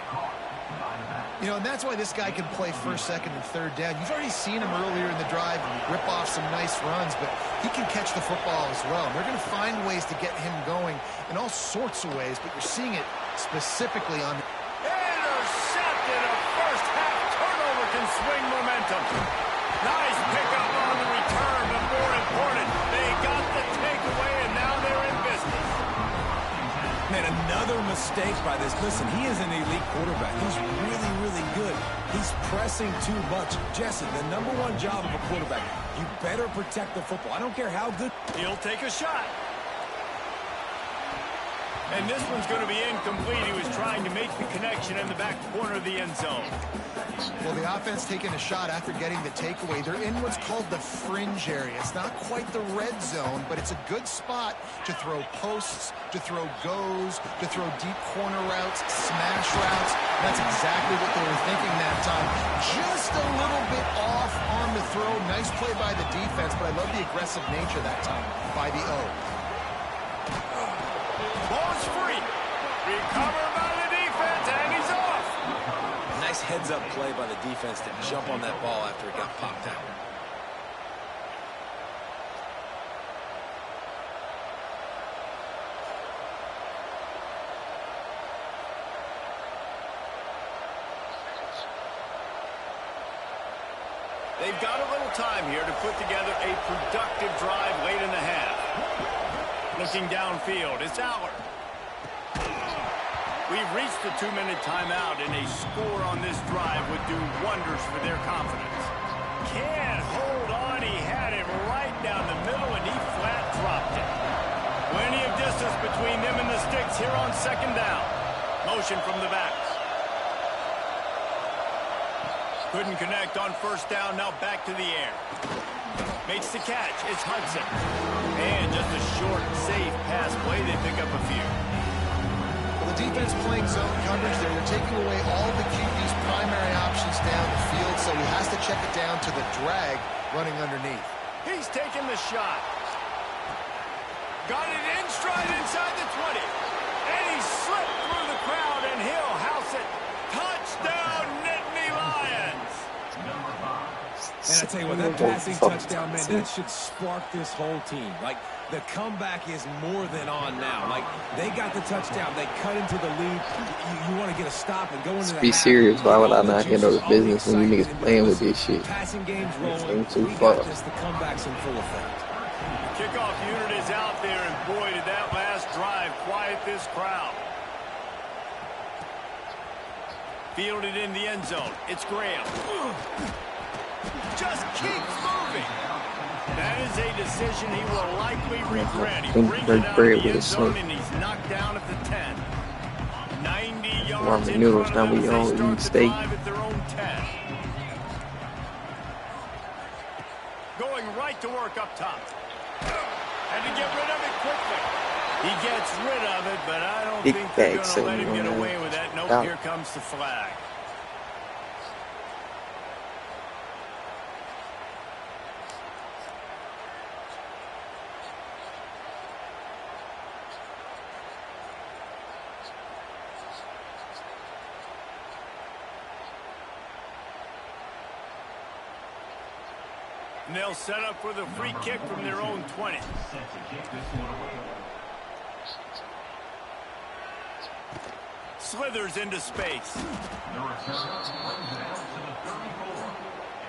You know, and that's why this guy can play first, second, and third down. You've already seen him earlier in the drive rip off some nice runs, but he can catch the football as well. And they're going to find ways to get him going in all sorts of ways, but you're seeing it specifically on... Intercepted! A first-half turnover can swing momentum. Nice pickup on the return, but more important, they got the takeaway, and now they're in business. Man, another Another mistake by this. Listen, he is an elite quarterback. He's really, really good. He's pressing too much. Jesse, the #1 job of a quarterback, you better protect the football. I don't care how good. He'll take a shot. And this one's going to be incomplete. He was trying to make the connection in the back corner of the end zone. Well, the offense taking a shot after getting the takeaway. They're in what's called the fringe area. It's not quite the red zone, but it's a good spot to throw posts, to throw goes, to throw deep corner routes, smash routes. That's exactly what they were thinking that time. Just a little bit off on the throw. Nice play by the defense, but I love the aggressive nature that time by the O. Ball's free. Recovered by the defense, and he's off. Nice heads-up play by the defense to jump on that ball after it got popped out. They've got a little time here to put together a productive drive late in the half. Looking downfield, it's Aller. We've reached the 2-minute timeout, and a score on this drive would do wonders for their confidence. Can't hold on. He had it right down the middle, and he flat dropped it. Plenty of distance between them and the sticks here on 2nd down. Motion from the backs. Couldn't connect on 1st down. Now back to the air. Makes the catch. It's Hudson. And just a short, safe pass play. They pick up a few. Well, the defense playing zone coverage there. They're taking away all the QB's primary options down the field, so he has to check it down to the drag running underneath. He's taking the shot. Got it in stride inside the 20. And he slipped through the crowd, and he'll house it. Touchdown, Nittany Lions. And I tell you what, that passing touchdown, man, that should spark this whole team. Like, the comeback is more than on now. Like, they got the touchdown. They cut into the lead. You want to get a stop and go into the Be serious. Why would I not handle the business when you niggas playing with this shit? Passing game's rolling. Too We far. got this. The comeback's in full effect. Kickoff unit is out there, and boy, did that last drive quiet this crowd. Fielded in the end zone. It's Graham. Just keeps moving. That is a decision he will likely regret. He brings it out of the end zone, and he's knocked down at the 10. 90 yards in front of them. They start the drive at their own 10. Going right to work up top. And to get rid of it quickly. He gets rid of it, but I don't think they're going to let him get away with that. Nope, here comes the flag. And they'll set up for the free kick from their own 20. Slithers into space. The return runs out to the 34.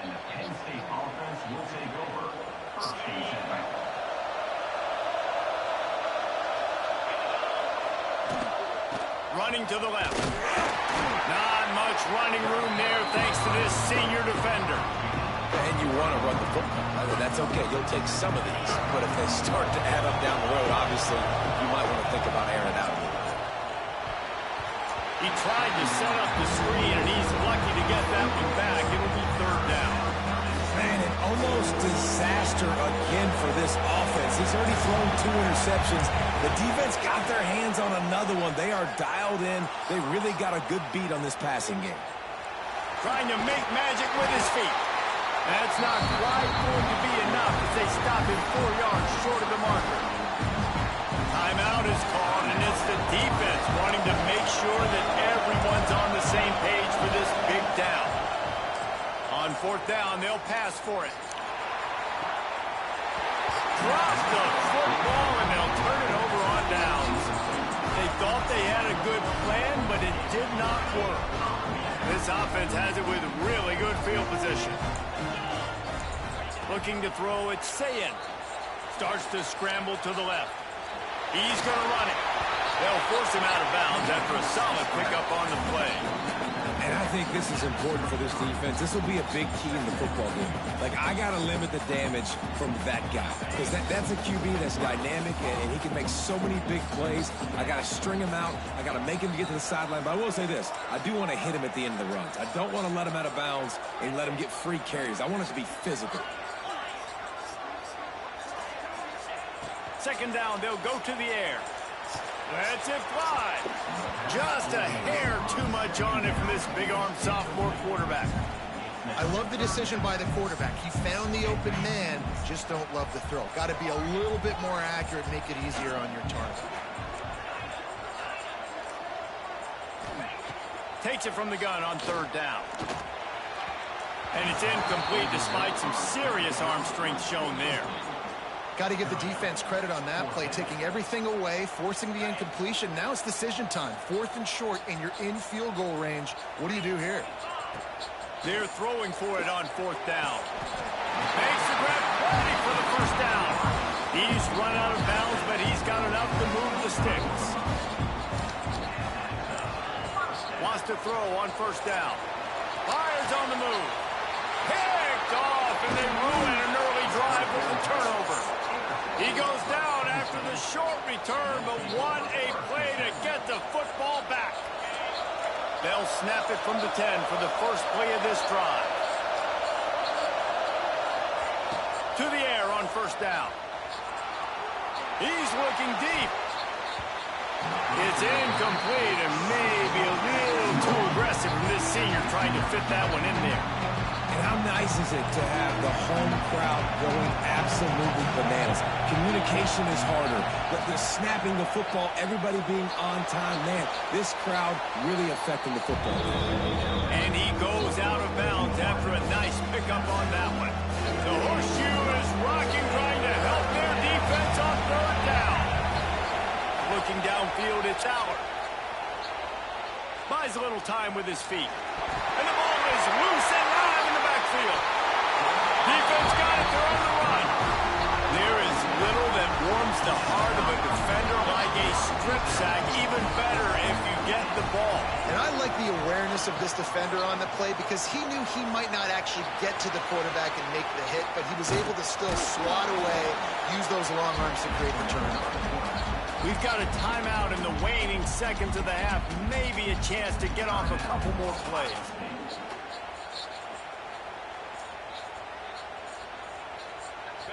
And the Penn State offense will take over. First and 10. Running to the left. Not much running room there thanks to this senior defender. And you want to run the football. That's okay. You'll take some of these. But if they start to add up down the road, obviously, you might want to think about airing it out a little bit. He tried to set up the screen, and he's lucky to get that one back. It'll be 3rd down. Man, an almost disaster again for this offense. He's already thrown 2 interceptions. The defense got their hands on another one. They are dialed in. They really got a good beat on this passing game. Trying to make magic with his feet. That's not quite going to be enough as they stop him 4 yards short of the marker. Timeout is called, and it's the defense wanting to make sure that everyone's on the same page for this big down. On 4th down, they'll pass for it. Drop the football, and they'll turn it over on downs. They thought they had a good plan, but it did not work. This offense has it with really good field position. Looking to throw it, Sayin. Starts to scramble to the left. He's going to run it. They'll force him out of bounds after a solid pickup on the play. And I think this is important for this defense. This will be a big key in the football game. Like, I got to limit the damage from that guy. Because that's a QB that's dynamic, and he can make so many big plays. I got to string him out. I got to make him get to the sideline. But I will say this. I do want to hit him at the end of the runs. I don't want to let him out of bounds and let him get free carries. I want it to be physical. Second down, they'll go to the air. Lets it fly. Just a hair too much on it from this big-arm sophomore quarterback. I love the decision by the quarterback. He found the open man, just don't love the throw. Got to be a little bit more accurate, make it easier on your target. Takes it from the gun on third down. And it's incomplete despite some serious arm strength shown there. Got to give the defense credit on that play, taking everything away, forcing the incompletion. Now it's decision time. 4th and short, and you're in field goal range. What do you do here? They're throwing for it on 4th down. Makes the grab, ready for the first down. He's run out of bounds, but he's got enough to move the sticks. Wants to throw on 1st down. Fires on the move. Picked off, and they ruin an early drive with a turnover. He goes down after the short return, but won a play to get the football back. They'll snap it from the 10 for the first play of this drive. To the air on 1st down. He's looking deep. It's incomplete and maybe a little too aggressive from this senior trying to fit that one in there. And how nice is it to have the home crowd going absolutely bananas? Communication is harder. The snapping the football, everybody being on time. Man, this crowd really affecting the football. And he goes out of bounds after a nice pickup on that one. The horseshoe is rocking, trying to help their defense on 3rd down. Looking downfield, it's Aller. Buys a little time with his feet. And the ball is loose and live in the backfield. Defense got it, they're on the run. There is little that warms the heart of a defender like a strip sack, even better if you get the ball. And I like the awareness of this defender on the play because he knew he might not actually get to the quarterback and make the hit, but he was able to still swat away, use those long arms to create the turnover. We've got a timeout in the waning seconds of the half. Maybe a chance to get off a couple more plays.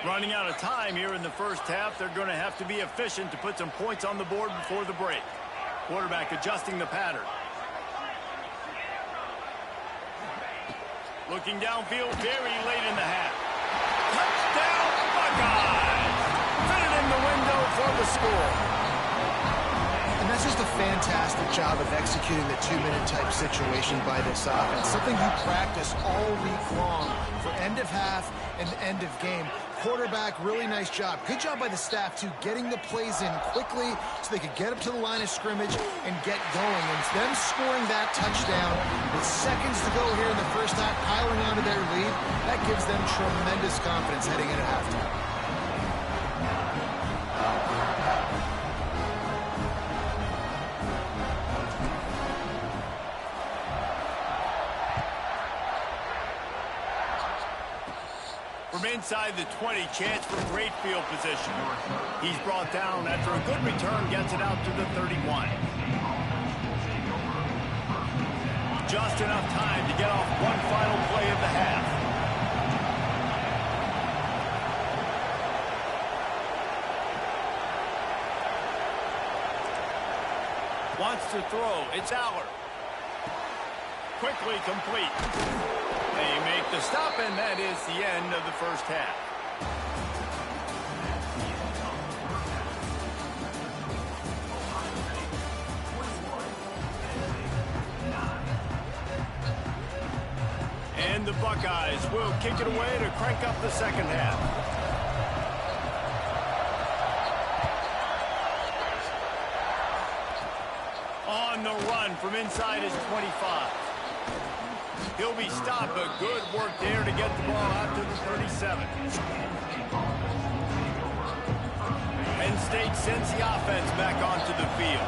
Running out of time here in the first half. They're going to have to be efficient to put some points on the board before the break. Quarterback adjusting the pattern. Looking downfield very late in the half. Touchdown, Buckeyes! Fitted in the window for the score. And that's just a fantastic job of executing the 2-minute type situation by this offense. Something you practice all week long for end of half and end of game. Quarterback, really nice job. Good job by the staff, too, getting the plays in quickly so they could get up to the line of scrimmage and get going. And them scoring that touchdown with seconds to go here in the first half, piling onto their lead, that gives them tremendous confidence heading into halftime. From inside the 20, chance for great field position. He's brought down after a good return, gets it out to the 31. Just enough time to get off one final play of the half. Wants to throw. It's Aller. Quickly complete. They make the stop, and that is the end of the first half. And the Buckeyes will kick it away to crank up the second half. On the run from inside his 25. He'll be stopped, but good work there to get the ball out to the 37. And State sends the offense back onto the field.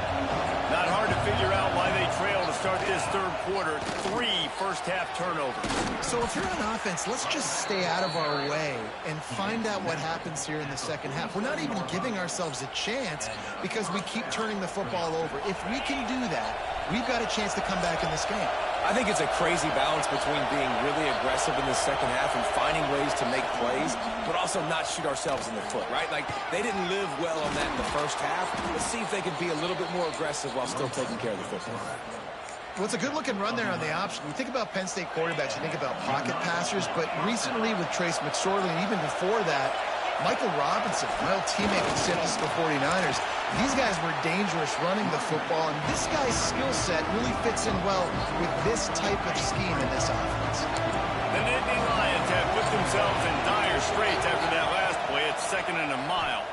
Not hard to figure out why they trail to start this third quarter. 3 first-half turnovers. So if you're on offense, let's just stay out of our way and find out what happens here in the second half. We're not even giving ourselves a chance because we keep turning the football over. If we can do that, we've got a chance to come back in this game. I think it's a crazy balance between being really aggressive in the second half and finding ways to make plays, but also not shoot ourselves in the foot, right? Like, they didn't live well on that in the first half. Let's see if they can be a little bit more aggressive while still taking care of the football. Well, it's a good-looking run there on the option. You think about Penn State quarterbacks, you think about pocket passers, but recently with Trace McSorley, and even before that, Michael Robinson, my old teammate with San Francisco 49ers, these guys were dangerous running the football, and this guy's skill set really fits in well with this type of scheme in this offense. The Nittany Lions have put themselves in dire straits after that last play. It's 2nd and a mile.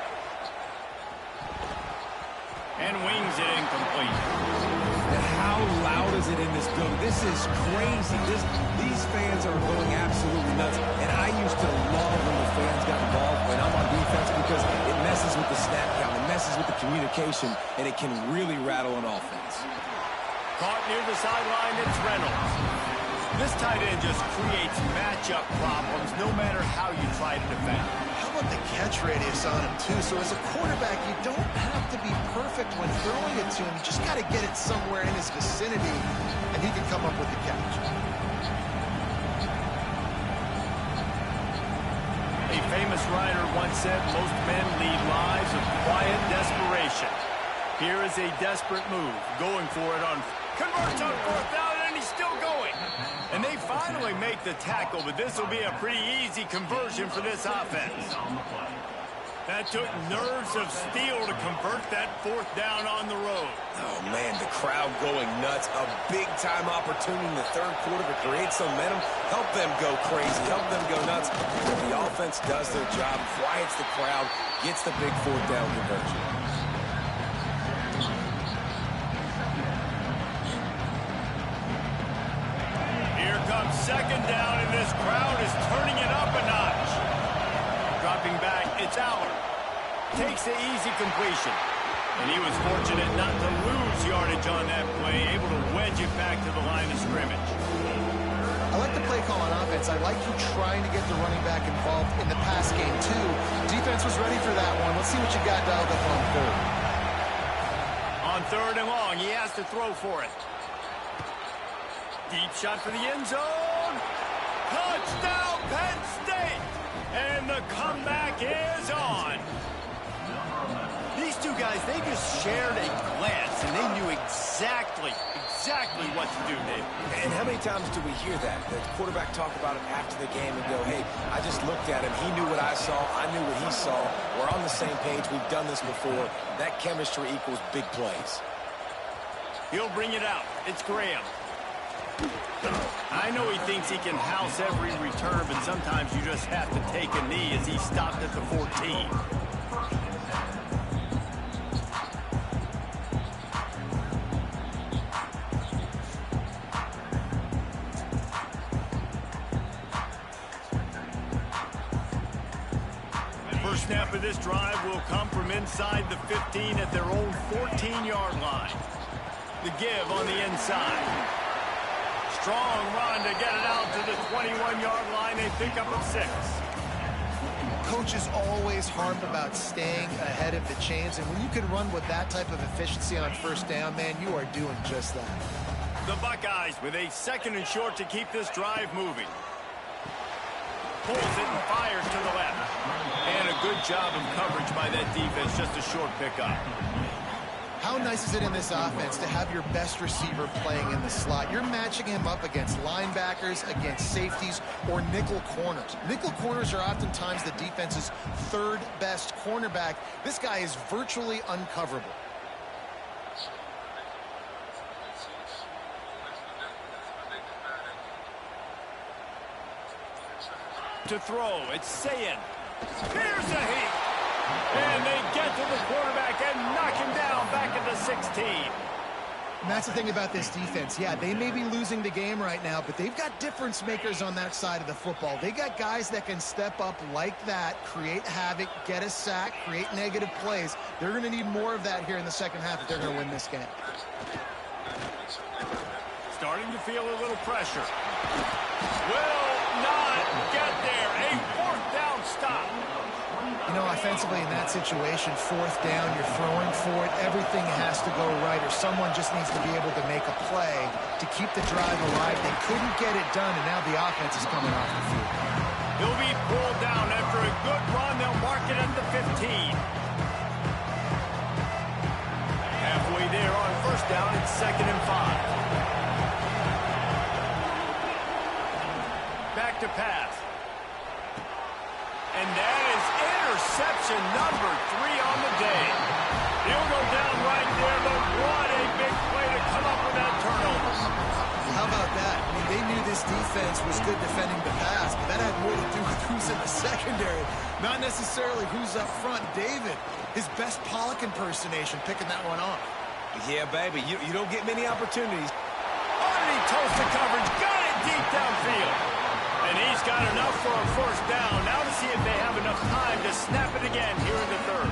And wings it incomplete. How loud is it in this building? This is crazy. These fans are going absolutely nuts. And I used to love when the fans got involved when I'm on defense because it messes with the snap count, it messes with the communication, and it can really rattle an offense. Caught near the sideline, it's Reynolds. This tight end just creates matchup problems no matter how you try to defend. How about the catch radius on him, too? So as a quarterback, you don't have to be perfect when throwing it to him. You just got to get it somewhere in his vicinity, and he can come up with the catch. A famous writer once said, most men lead lives of quiet desperation. Here is a desperate move, going for it on converts on 4th down, and he's still going. And they finally make the tackle, but this will be a pretty easy conversion for this offense. That took nerves of steel to convert that 4th down on the road. Oh, man, the crowd going nuts. A big-time opportunity in the third quarter to create some momentum. Help them go crazy. Help them go nuts. The offense does their job, quiets the crowd, gets the big 4th down conversion. Here comes 2nd down, and this crowd is turning it up a notch. Dropping back, it's Aller. Takes the easy completion. And he was fortunate not to lose yardage on that play, able to wedge it back to the line of scrimmage. I like the play call on offense. I like you trying to get the running back involved in the pass game, too. Defense was ready for that one. Let's see what you got dialed up on 3rd. On 3rd and long, he has to throw for it. Deep shot for the end zone. Touchdown, Penn State! And the comeback is on. These two guys, they just shared a glance, and they knew exactly what to do, Dave. And how many times do we hear that? The quarterback talk about it after the game and go, hey, I just looked at him. He knew what I saw. I knew what he saw. We're on the same page. We've done this before. That chemistry equals big plays. He'll bring it out. It's Graham. I know he thinks he can house every return, but sometimes you just have to take a knee as he stopped at the 14. First snap of this drive will come from inside the 15 at their own 14-yard line. The give on the inside. Strong run to get it out to the 21-yard line. They pick up a 6. Coaches always harp about staying ahead of the chains, and when you can run with that type of efficiency on 1st down, man, you are doing just that. The Buckeyes with a 2nd and short to keep this drive moving. Pulls it and fires to the left. And a good job of coverage by that defense, just a short pickup. How nice is it in this offense to have your best receiver playing in the slot? You're matching him up against linebackers, against safeties, or nickel corners. Nickel corners are oftentimes the defense's 3rd best cornerback. This guy is virtually uncoverable. To throw, it's Sayin. Here's a heat. And they get to the quarterback and knock him down back at the 16. And that's the thing about this defense. Yeah, they may be losing the game right now, but they've got difference makers on that side of the football. They got guys that can step up like that, create havoc, get a sack, create negative plays. They're going to need more of that here in the second half if they're going to win this game. Starting to feel a little pressure. Will not get there. A fourth down stop. You know, offensively in that situation, fourth down, you're throwing for it. Everything has to go right, or someone just needs to be able to make a play to keep the drive alive. They couldn't get it done, and now the offense is coming off the field. He'll be pulled down after a good run. They'll mark it at the 15. Halfway there on first down, it's 2nd and 5. Back to pass. And that is interception number 3 on the day. He'll go down right there, but what a big play to come up with that turnover. How about that? I mean, they knew this defense was good defending the pass, but that had more to do with who's in the secondary, not necessarily who's up front. David, his best Pollock impersonation, picking that one off. Yeah, baby, you don't get many opportunities. Underneath toasted coverage, got it deep downfield. And he's got enough for a first down. Now to see if they have enough time to snap it again here in the third.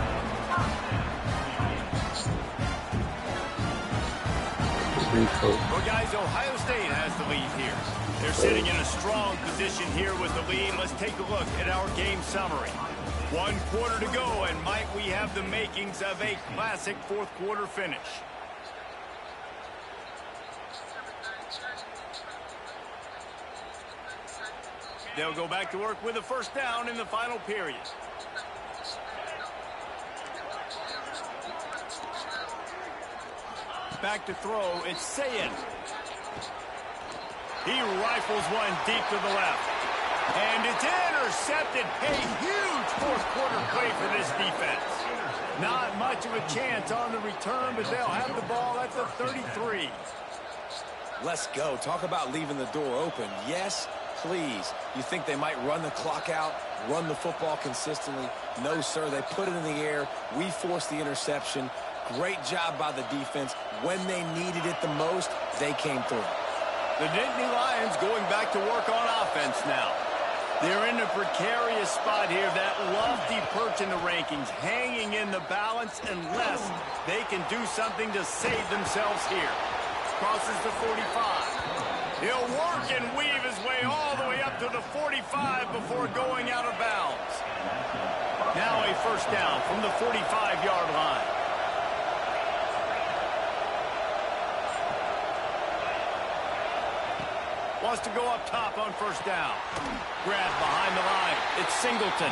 Well, guys, Ohio State has the lead here. They're sitting in a strong position here with the lead. Let's take a look at our game summary. 1 quarter to go, and might we have the makings of a classic fourth quarter finish. They'll go back to work with a first down in the final period. Back to throw, it's Sayin. He rifles one deep to the left. And it's intercepted. A huge fourth quarter play for this defense. Not much of a chance on the return, but they'll have the ball at the 33. Let's go. Talk about leaving the door open. Yes, please. You think they might run the clock out, run the football consistently? No, sir. They put it in the air. We forced the interception. Great job by the defense. When they needed it the most, they came through. The Nittany Lions going back to work on offense now. They're in a precarious spot here. That lofty perch in the rankings, hanging in the balance unless they can do something to save themselves here. Crosses the 45. He'll work and weave his way all the way up to the 45 before going out of bounds. Now a first down from the 45-yard line. Wants to go up top on first down. Grab behind the line. It's Singleton.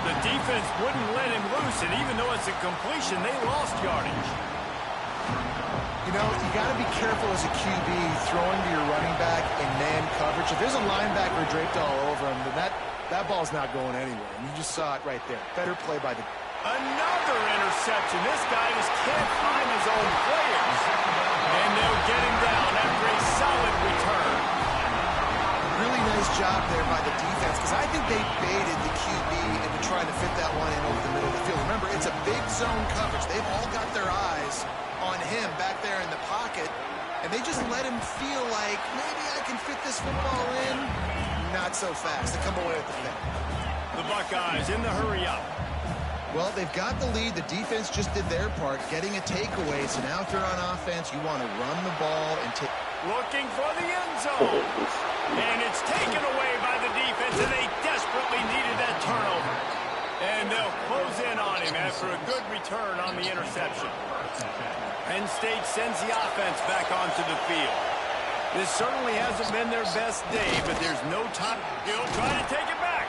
The defense wouldn't let him loose, and even though it's a completion, they lost yardage. You know, you got to be careful as a QB throwing to your running back in man coverage. If there's a linebacker draped all over him, then that ball's not going anywhere. And you just saw it right there. Better play by the... Another interception. This guy just can't find his own players. And they'll get him down after a solid return. Really nice job there by the defense, because I think they baited the QB into trying to fit that one in over the middle of the field. Remember, it's a big zone coverage. They've all got their eyes on him back there in the pocket, and they just let him feel like, maybe I can fit this football in. Not so fast. They come away with the pick. The Buckeyes in the hurry-up. Well, they've got the lead. The defense just did their part, getting a takeaway. So now if you're on offense, you want to run the ball and take... Looking for the end zone. And it's taken away by the defense, and they desperately needed that turnover. And they'll close in on him after a good return on the interception. Penn State sends the offense back onto the field. This certainly hasn't been their best day, but there's no time. He'll try to take it back.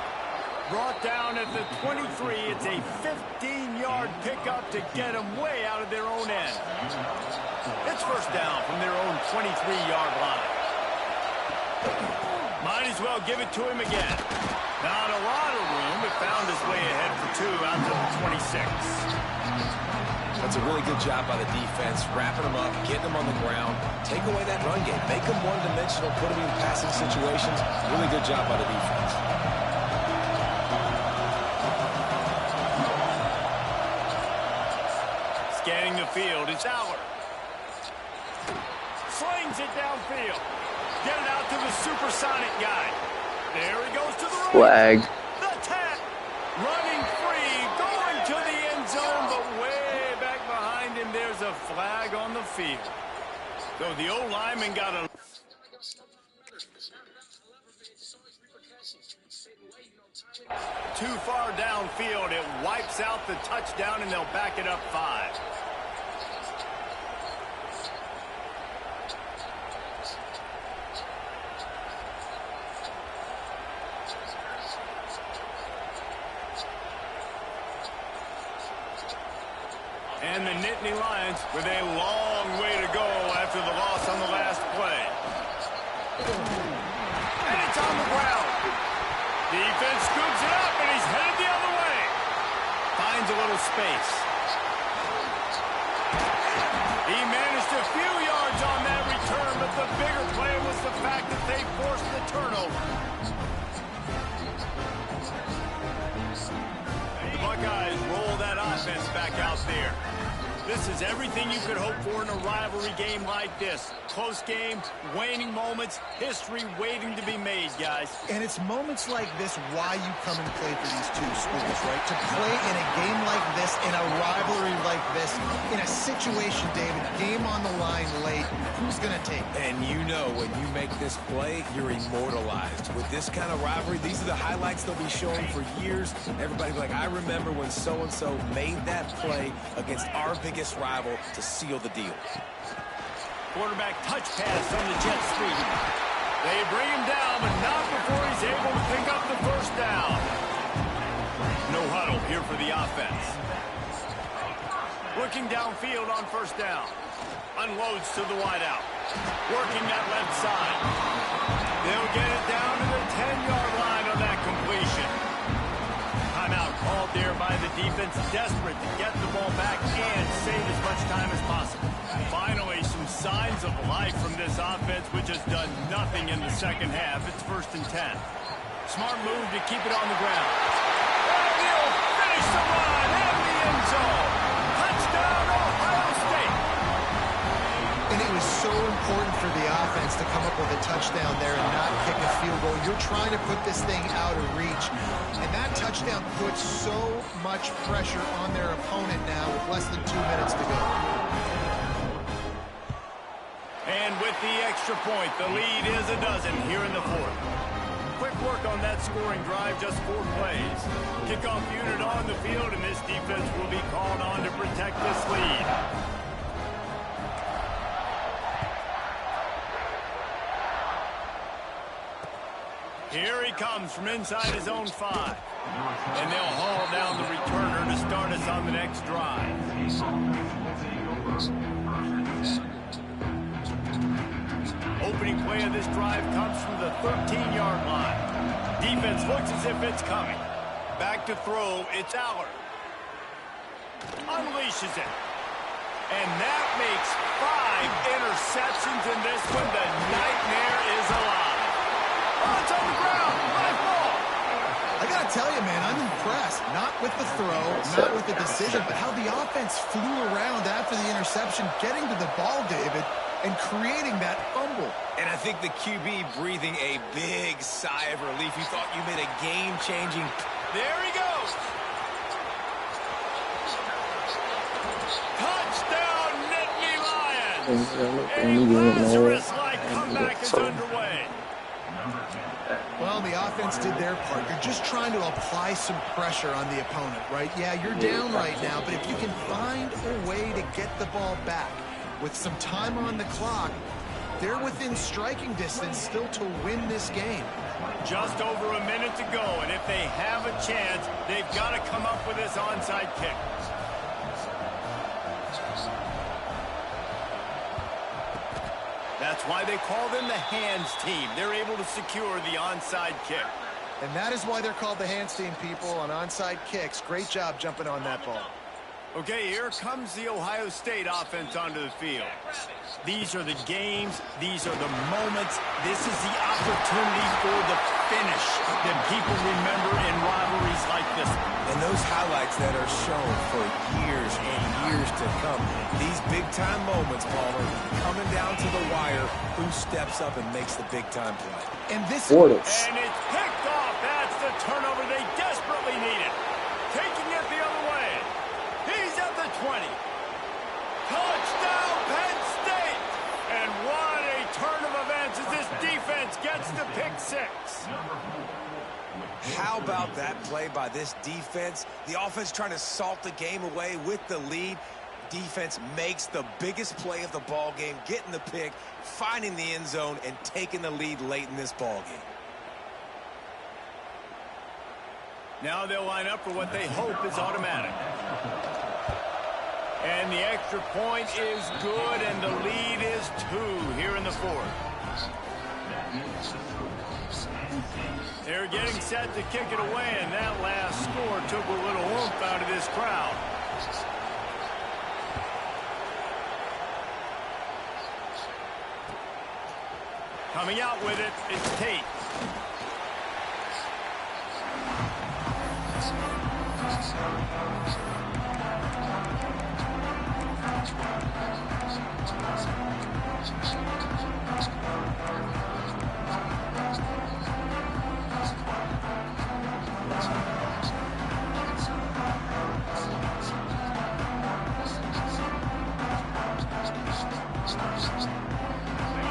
Brought down at the 23. It's a 15-yard pickup to get them way out of their own end. It's first down from their own 23-yard line. Might as well give it to him again. Not a lot of room, but found his way ahead for 2 out to the 26. That's a really good job by the defense, wrapping them up, getting them on the ground, take away that run game, make them one-dimensional, put them in passing situations. Really good job by the defense. Scanning the field, it's Aller. slings it downfield. Get it out to the supersonic guy. There he goes to the right. Flag. The tap. Running free, going to the end zone, but way back behind him, there's a flag on the field. So the old lineman got a... Too far downfield, it wipes out the touchdown, and they'll back it up 5. And the Nittany Lions with a long way to go after the loss on the last play. And it's on the ground. Defense scoops it up, and he's headed the other way. Finds a little space. He managed a few yards on that return, but the bigger play was the fact that they forced the turnover. The Buckeyes roll that offense back out there. This is everything you could hope for in a rivalry game like this. Close game, waning moments, history waiting to be made, guys. And it's moments like this why you come and play for these two schools, right? To play in a game like this, in a rivalry like this, in a situation, David, game on the line late, who's going to take it? And you know when you make this play, you're immortalized. With this kind of rivalry, these are the highlights they'll be showing for years. Everybody be like, I remember when so-and-so made that play against our biggest rival to seal the deal. Quarterback touch pass on the jet sweep. They bring him down, but not before he's able to pick up the first down. No huddle here for the offense. Looking downfield on first down. Unloads to the wideout. Working that left side. They'll get it down to the 10-yard line on that completion. Timeout called there by the defense, desperate to get the ball back and save as much time as possible. Finally, some signs of life from this offense, which has done nothing in the second half. It's 1st and 10. Smart move to keep it on the ground. And he'll finish the run in the end zone. Touchdown, Ohio State. And it was so important for the offense to come up with a touchdown there and not kick a field goal. You're trying to put this thing out of reach. And that touchdown puts so much pressure on their opponent now with less than 2 minutes to go. And with the extra point, the lead is a dozen here in the 4th. Quick work on that scoring drive, just 4 plays. Kickoff unit on the field, and this defense will be called on to protect this lead. Here he comes from inside his own 5. And they'll haul down the returner to start us on the next drive. Opening play of this drive comes from the 13-yard line. Defense looks as if it's coming. Back to throw, it's Allard. Unleashes it. And that makes 5 interceptions in this one. The nightmare is alive. Oh, it's on the ground. Live ball. I got to tell you, man, I'm impressed. Not with the throw, not with the decision, but how the offense flew around after the interception, getting to the ball, David, and creating that fumble. And I think the QB breathing a big sigh of relief. You thought you made a game-changing... There he goes. Touchdown, Nittany Lions. And Lazarus-like comeback is underway. Well, the offense did their part. You're just trying to apply some pressure on the opponent, right? Yeah, you're down right now, but if you can find a way to get the ball back with some time on the clock, they're within striking distance still to win this game. Just over a minute to go, and if they have a chance, they've got to come up with this onside kick. That's why they call them the hands team. They're able to secure the onside kick. And that is why they're called the hands team, people, on onside kicks. Great job jumping on that ball. Okay, here comes the Ohio State offense onto the field. These are the games. These are the moments. This is the opportunity for the finish that people remember in rivalries like this one. And those highlights that are shown for years and years to come. These big-time moments, Palmer, coming down to the wire, who steps up and makes the big-time play. And this Bortles. And it's picked off. That's the turnover they desperately needed. Taking it the other way. He's at the 20. Touchdown, Penn State! And what a turn of events as this defense gets the pick six. How about that play by this defense? The offense trying to salt the game away with the lead. Defense makes the biggest play of the ball game, getting the pick, finding the end zone, and taking the lead late in this ball game. Now they'll line up for what they hope is automatic. And the extra point is good, and the lead is 2 here in the fourth. They're getting set to kick it away, and that last score took a little oomph out of this crowd. Coming out with it, it's Tate.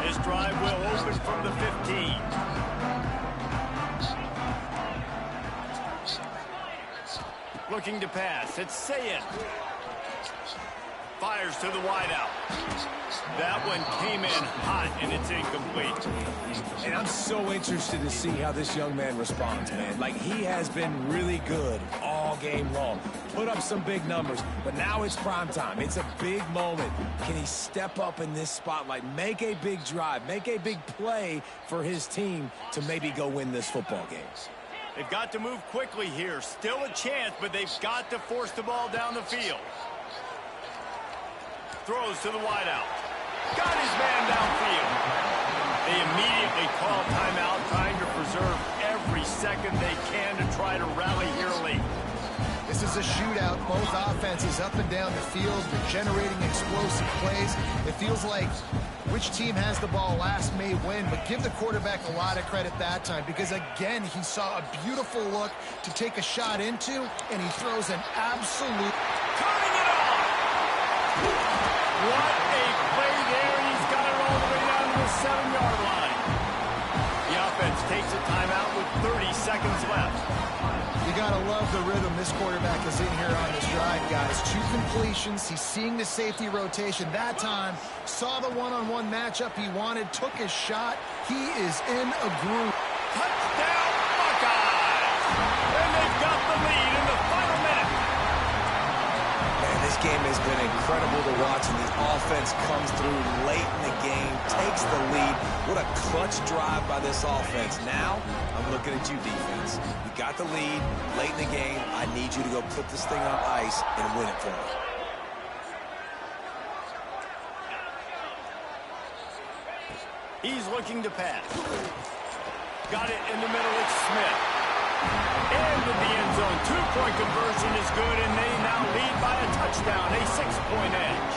This drive will open from the 15. Looking to pass. It's Sayin. Fires to the wideout. That one came in hot, and it's incomplete. And I'm so interested to see how this young man responds, man. Like, he has been really good all game long. Put up some big numbers, but now it's prime time. It's a big moment. Can he step up in this spotlight, make a big drive, make a big play for his team to maybe go win this football game? They've got to move quickly here. Still a chance, but they've got to force the ball down the field. Throws to the wideout. Got his man downfield. They immediately call timeout, trying to preserve every second they can to try to rally here late. This is a shootout. Both offenses up and down the field. They're generating explosive plays. It feels like which team has the ball last may win, but give the quarterback a lot of credit that time because, again, he saw a beautiful look to take a shot into, and he throws an absolute... Turning it on! What a play there. He's got it all the way down to the 7-yard line. The offense takes a timeout with 30 seconds left. You got to love the rhythm this quarterback is in here on this drive, guys. 2 completions. He's seeing the safety rotation. That time, saw the one-on-one matchup he wanted, took his shot. He is in a groove. Touchdown, Buckeyes! And they've got the lead in the final minute. Man, this game has been incredible to watch, and the offense comes through late in the game, takes the lead. What a clutch drive by this offense. Now, I'm looking at you, defense. You got the lead late in the game. I need you to go put this thing on ice and win it for me. He's looking to pass. Got it in the middle. It's Smith. Into the end zone. 2-point conversion is good, and they now lead by a touchdown, a 6-point edge.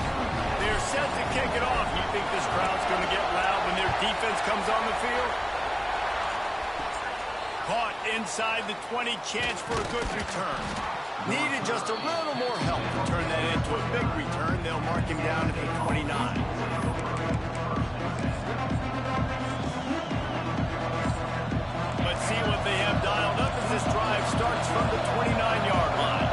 They're set to kick it off. You think this crowd's going to get loud when their defense comes on the field? Caught inside the 20, chance for a good return. Needed just a little more help to turn that into a big return. They'll mark him down at the 29. Let's see what they have dialed up as this drive starts from the 29-yard line.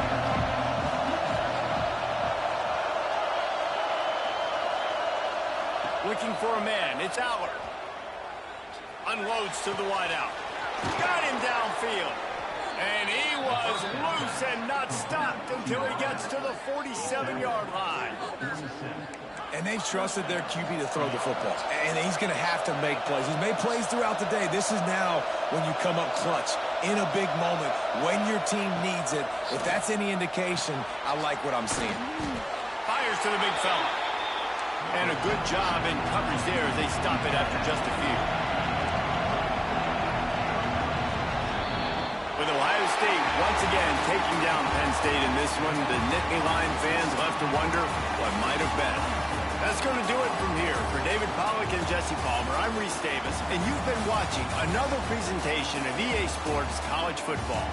Looking for a man. It's Aller. Unloads to the wideout. Got him downfield. And he was loose and not stopped until he gets to the 47-yard line. And they've trusted their QB to throw the football. And he's going to have to make plays. He's made plays throughout the day. This is now when you come up clutch in a big moment when your team needs it. If that's any indication, I like what I'm seeing. Fires to the big fella. And a good job in coverage there as they stop it after just a few. With Ohio State Once again, taking down Penn State in this one, the Nittany Lion fans left to wonder what might have been. That's going to do it from here. For David Pollack and Jesse Palmer, I'm Reese Davis, and you've been watching another presentation of EA Sports College Football.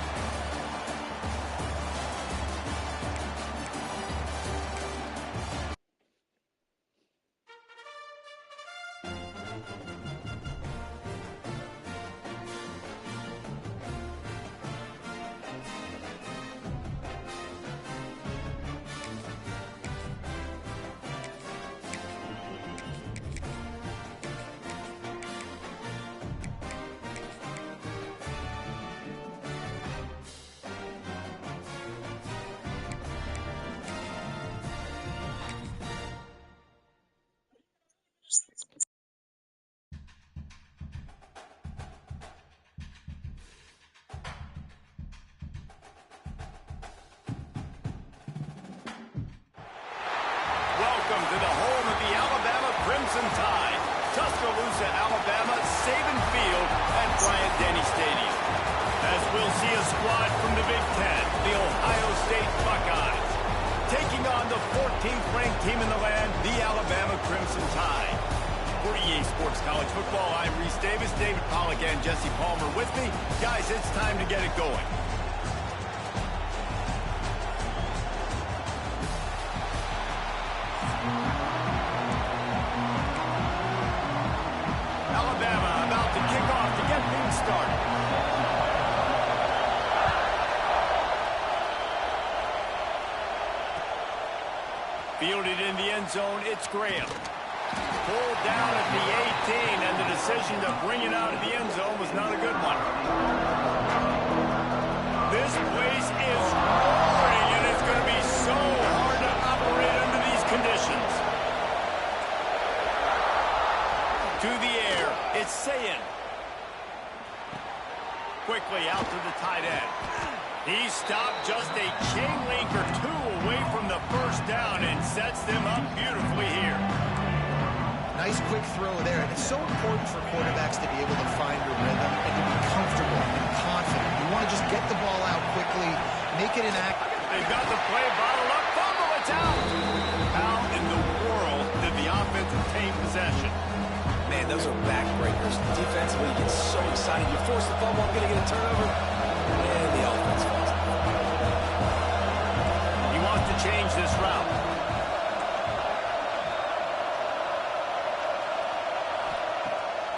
Welcome to the home of the Alabama Crimson Tide, Tuscaloosa, Alabama, Saban Field at Bryant-Denny Stadium. As we'll see a squad from the Big Ten, the Ohio State Buckeyes, taking on the 14th ranked team in the land, the Alabama Crimson Tide. For EA Sports College Football, I'm Reese Davis, David Pollack and Jesse Palmer with me. Guys, it's time to get it going. Alabama about to kick off to get things started. Fielded in the end zone, it's Graham. Pulled down at the 18, and the decision to bring it out of the end zone was not a good one. This place is roaring, and it's going to be so hard to operate under these conditions. To the air, it's Sayin. Quickly out to the tight end. He stopped just a chain link or two away from the first down and sets them up beautifully here. Nice quick throw there, and it's so important for quarterbacks to be able to find your rhythm and to be comfortable and confident. You want to just get the ball out quickly, make it an act. They've got the play bottled up, fumble, it's out. How in the world did the offense obtain possession? Man, those are backbreakers. Defensively, you get so excited. You force the fumble, I'm going to get a turnover. And the offense falls. He wants to change this route.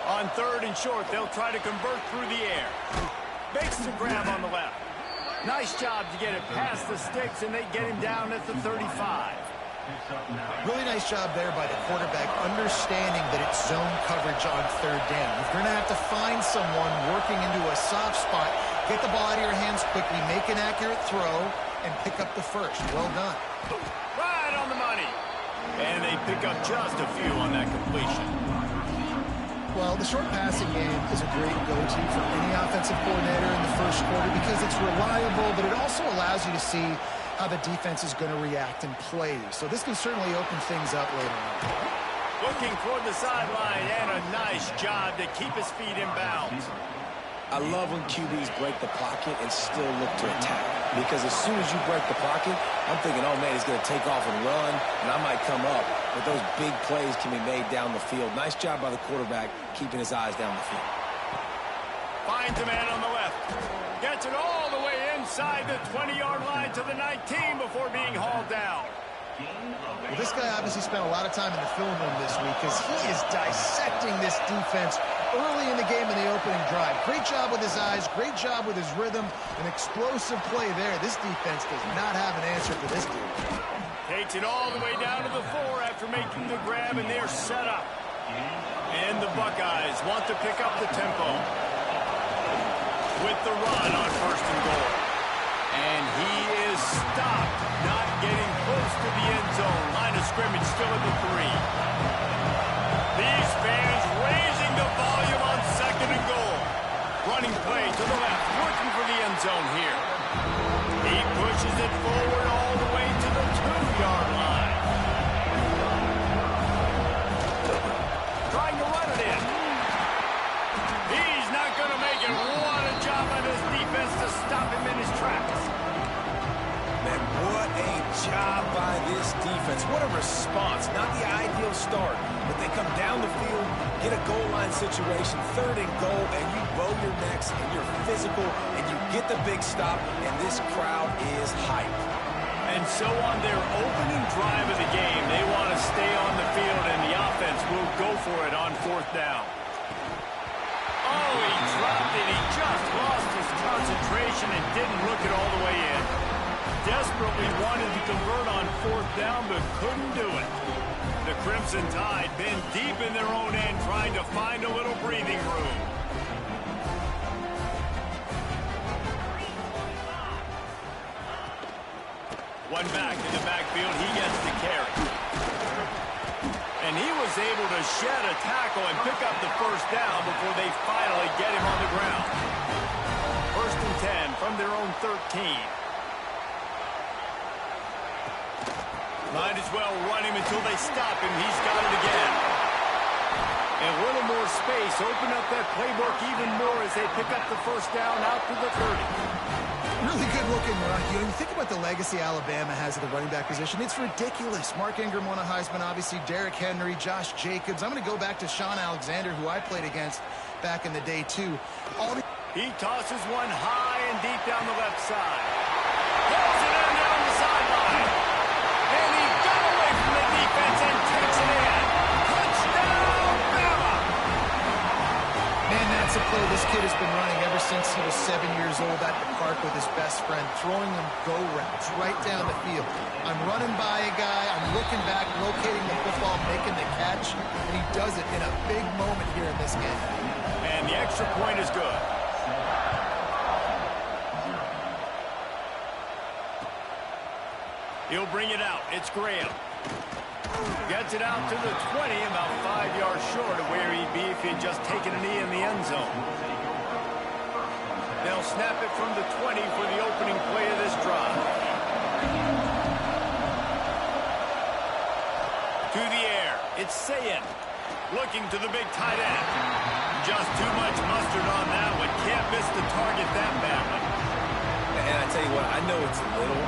On third and short, they'll try to convert through the air. Makes the grab on the left. Nice job to get it past the sticks, and they get him down at the 35. Really nice job there by the quarterback, understanding that it's zone coverage on third down. You're going to have to find someone working into a soft spot, get the ball out of your hands quickly, make an accurate throw, and pick up the first. Well done. Right on the money. And they pick up just a few on that completion. Well, the short passing game is a great go-to for any offensive coordinator in the first quarter because it's reliable, but it also allows you to see how the defense is going to react and play. So this can certainly open things up later on. Looking toward the sideline, and a nice job to keep his feet in bounds. I love when QBs break the pocket and still look to attack. Because as soon as you break the pocket, I'm thinking, oh, man, he's going to take off and run, and I might come up. But those big plays can be made down the field. Nice job by the quarterback keeping his eyes down the field. Finds a man on the left. Gets it all the way inside the 20-yard line to the 19 before being hauled down. Well, this guy obviously spent a lot of time in the film room this week because he is dissecting this defense early in the game in the opening drive. Great job with his eyes, great job with his rhythm, an explosive play there. This defense does not have an answer for this dude. Takes it all the way down to the 4 after making the grab, and they're set up. And the Buckeyes want to pick up the tempo with the run on first and goal. And he is stopped, not getting close to the end zone. Line of scrimmage still at the 3. These fans raising the volume on second and goal. Running play to the left, looking for the end zone here. He pushes it forward all the way to the 2-yard line. Trying to run it in. He's not going to make it. What a job by this defense to stop him in his tracks. job by this defense. What a response. Not the ideal start, but they come down the field, get a goal line situation, 3rd and goal, and you bow your necks, and you're physical, and you get the big stop, and this crowd is hyped. And so on their opening drive of the game, they want to stay on the field, and the offense will go for it on 4th down. Oh, he dropped it. He just lost his concentration and didn't look it all the way in. Desperately wanted to convert on 4th down, but couldn't do it. The Crimson Tide been deep in their own end, trying to find a little breathing room. One back in the backfield, he gets the carry. And he was able to shed a tackle and pick up the 1st down before they finally get him on the ground. 1st and 10 from their own 13. Might as well run him until they stop him. He's got it again. And a little more space. Open up that playbook even more as they pick up the 1st down out to the 30. Really good looking run. You think about the legacy Alabama has at the running back position. It's ridiculous. Mark Ingram won a Heisman, obviously. Derrick Henry, Josh Jacobs. I'm going to go back to Sean Alexander, who I played against back in the day, too. He tosses one high and deep down the left side. Pulls it in down the sideline. And he got away from the defense and takes it in. Touchdown, Bama! Man, that's a play this kid has been running ever since he was 7 years old at the park with his best friend, throwing them go routes right down the field. I'm running by a guy, I'm looking back, locating the football, making the catch, and he does it in a big moment here in this game. And the extra point is good. He'll bring it out. It's Graham. Gets it out to the 20, about 5 yards short of where he'd be if he'd just taken a knee in the end zone. They'll snap it from the 20 for the opening play of this drive. To the air. It's Sayin. Looking to the big tight end. Just too much mustard on that one. Can't miss the target that badly. And I tell you what, I know it's little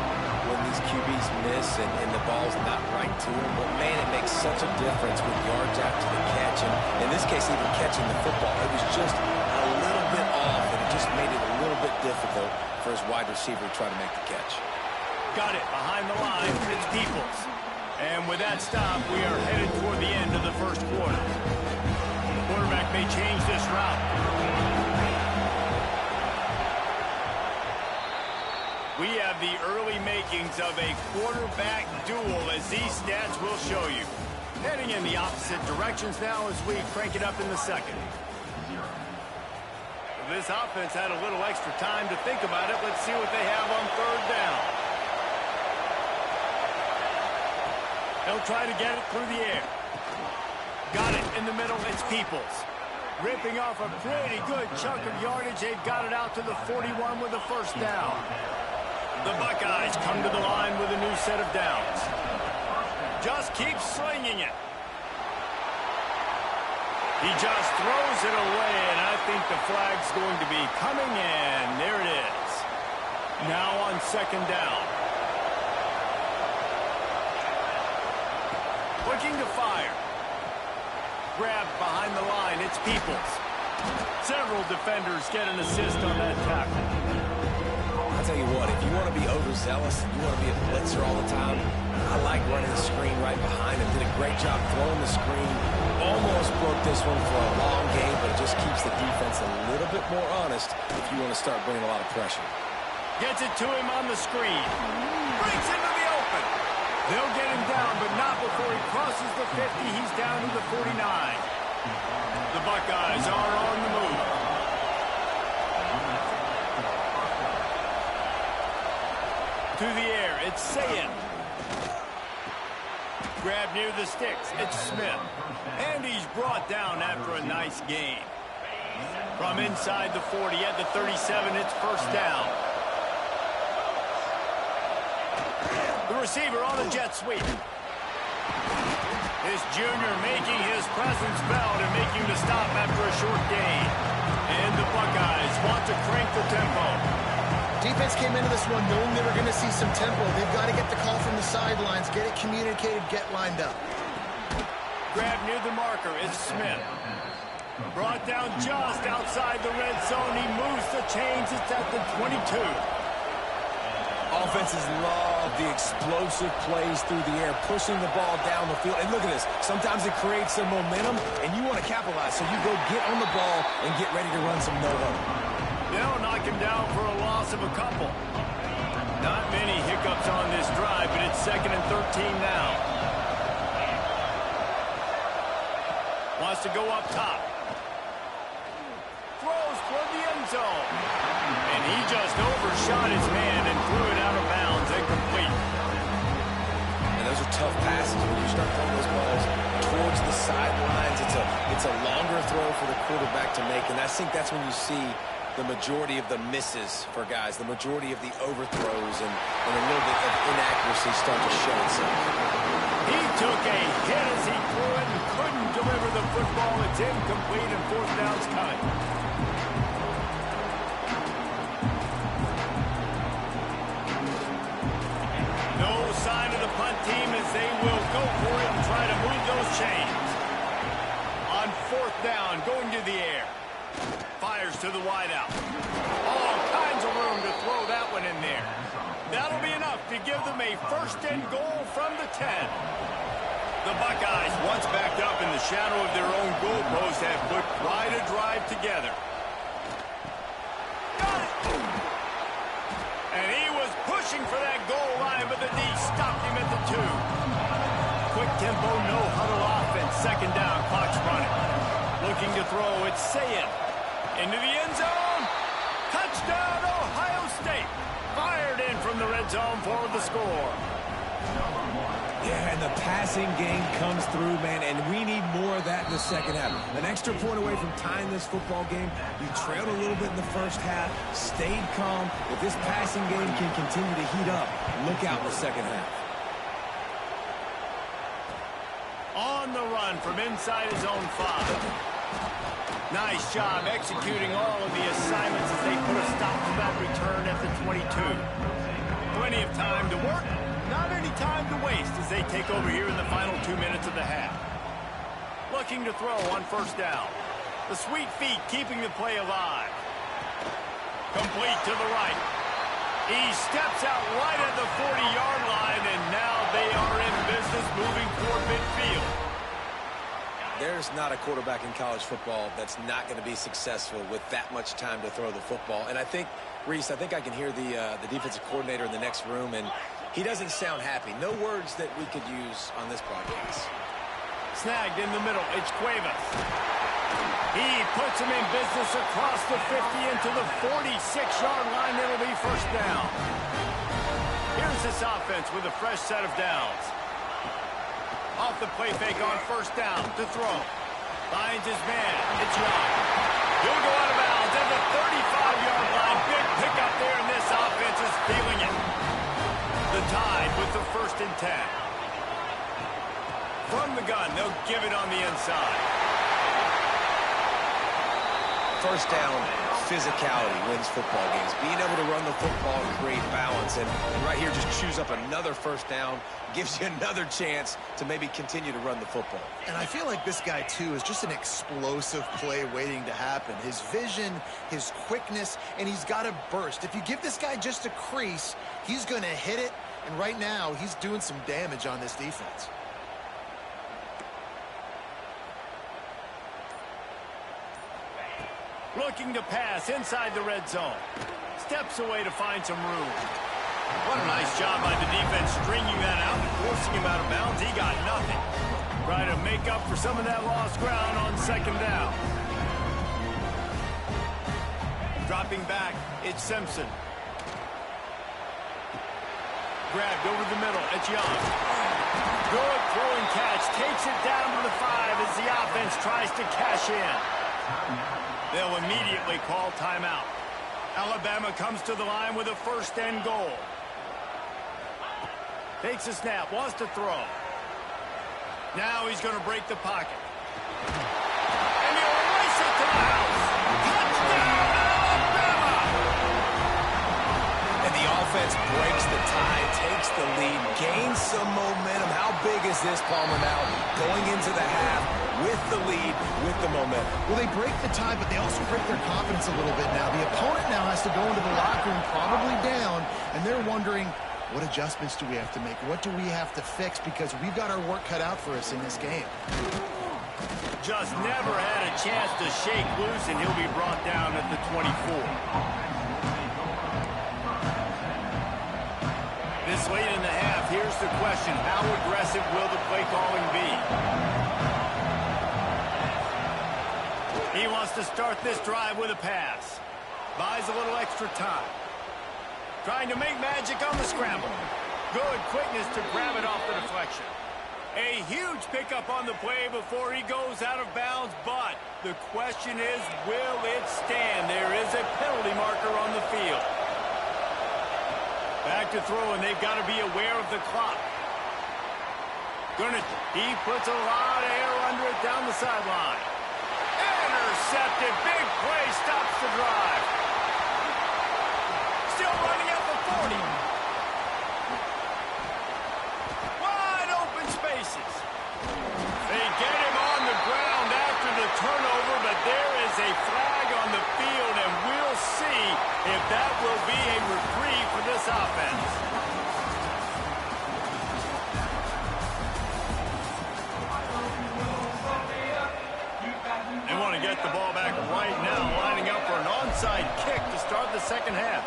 when these QBs miss and the ball's not right to them, but man, it makes such a difference with yards after the catch, and in this case, even catching the football. It was just a little bit off, and it just made it a little bit difficult for his wide receiver to try to make the catch. Got it behind the line. It's Peoples. And with that stop, we are headed toward the end of the 1st quarter. The quarterback may change this route. We have the early makings of a quarterback duel, as these stats will show you. Heading in the opposite directions now as we crank it up in the 2nd. This offense had a little extra time to think about it. Let's see what they have on 3rd down. They'll try to get it through the air. Got it in the middle. It's Peoples. Ripping off a pretty good chunk of yardage. They've got it out to the 41 with the 1st down. The Buckeyes come to the line with a new set of downs. Just keeps slinging it. He just throws it away, and I think the flag's going to be coming, and there it is. Now on 2nd down. Looking to fire. Grabbed behind the line. It's Peoples. Several defenders get an assist on that tackle. I'll tell you what, if you want to be overzealous, you want to be a blitzer all the time, I like running the screen right behind him. Did a great job throwing the screen. Almost broke this one for a long game, but it just keeps the defense a little bit more honest if you want to start bringing a lot of pressure. Gets it to him on the screen. Breaks into the open. They'll get him down, but not before he crosses the 50. He's down to the 49. The Buckeyes are on the move. To the air, it's Sayin. Grab near the sticks, it's Smith. And he's brought down after a nice gain. From inside the 40 at the 37, it's 1st down. The receiver on a jet sweep. This junior making his presence felt and making the stop after a short gain. And the Buckeyes want to crank the tempo. Defense came into this one knowing they were going to see some tempo. They've got to get the call from the sidelines, get it communicated, get lined up. Grab near the marker is Smith. Brought down just outside the red zone. He moves the chains. It's at the 22. Offenses love the explosive plays through the air, pushing the ball down the field. And look at this. Sometimes it creates some momentum, and you want to capitalize. So you go get on the ball and get ready to run some no-huddle. They'll knock him down for a loss of a couple. Not many hiccups on this drive, but it's 2nd and 13 now. Wants to go up top. Throws toward the end zone. And he just overshot his man and threw it out of bounds, incomplete. And those are tough passes when you start throwing those balls towards the sidelines. It's a longer throw for the quarterback to make, and I think that's when you see the majority of the misses for guys, the majority of the overthrows, and a little bit of inaccuracy start to show itself. He took a hit as he threw it and couldn't deliver the football. It's incomplete and 4th down's coming. No sign of the punt team as they will go for it and try to move those chains. On 4th down, going to the air. Fires to the wideout. All kinds of room to throw that one in there. That'll be enough to give them a 1st and goal from the 10. The Buckeyes, once backed up in the shadow of their own goalpost, have put quite a drive together. Got it! And he was pushing for that goal line, but the D stopped him at the 2. Quick tempo, no huddle offense. 2nd down, clock's running. Looking to throw, it's Sayed. Into the end zone. Touchdown, Ohio State. Fired in from the red zone for the score. Yeah, and the passing game comes through, man, and we need more of that in the second half. An extra point away from tying this football game. You trailed a little bit in the first half, stayed calm. If this passing game can continue to heat up, look out in the second half. On the run from inside his own 5. Nice job executing all of the assignments as they put a stop to that return at the 22. Plenty of time to work, not any time to waste as they take over here in the final 2 minutes of the half. Looking to throw on 1st down. The sweet feet keeping the play alive. Complete to the right. He steps out right at the 40-yard line, and now they are in business moving toward midfield. There's not a quarterback in college football that's not going to be successful with that much time to throw the football. And I think, Reese, I can hear the defensive coordinator in the next room, and he doesn't sound happy. No words that we could use on this broadcast. Snagged in the middle. It's Cuevas. He puts him in business across the 50 into the 46-yard line. It'll be 1st down. Here's this offense with a fresh set of downs. Off the play fake on 1st down to throw. Finds his man. It's Young. He'll go out of bounds at the 35-yard line. Big pickup there, and this offense is feeling it. The Tide with the 1st and 10. From the gun, they'll give it on the inside. 1st down, physicality wins football games. Being able to run the football and create balance. And right here, just choose up another 1st down. Gives you another chance to maybe continue to run the football. And I feel like this guy, too, is just an explosive play waiting to happen. His vision, his quickness, and he's got a burst. If you give this guy just a crease, he's going to hit it. And right now, he's doing some damage on this defense. Looking to pass inside the red zone. Steps away to find some room. What a nice job by the defense stringing that out and forcing him out of bounds. He got nothing. Try to make up for some of that lost ground on 2nd down. Dropping back, it's Simpson. Grabbed over the middle, it's Young. Good throw and catch, takes it down to the 5 as the offense tries to cash in. They'll immediately call timeout. Alabama comes to the line with a 1st and goal. Takes a snap, wants to throw. Now he's going to break the pocket. And he'll race it to the house. Touchdown, Alabama! the offense breaks the tie, takes the lead, gains some momentum. How big is this, Palmer, now? Going into the half with the lead, with the momentum. Well, they break the tie, but they also break their confidence a little bit now. The opponent now has to go into the locker room probably down, and they're wondering, what adjustments do we have to make? What do we have to fix? Because we've got our work cut out for us in this game. Just never had a chance to shake loose, and he'll be brought down at the 24. This late in the half, here's the question. How aggressive will the play calling be? He wants to start this drive with a pass. Buys a little extra time. Trying to make magic on the scramble. Good quickness to grab it off the deflection. A huge pickup on the play before he goes out of bounds, but the question is, will it stand? There is a penalty marker on the field. Back to throw, and they've got to be aware of the clock. He puts a lot of air under it down the sideline. Intercepted. Big play stops the drive. Still running at the 40. Wide open spaces. They get him on the ground after the turnover, but there is a flag on the field, and we'll see if that will be a reprieve for this offense. They want to get the ball back right now, lining up for an onside kick to start the second half.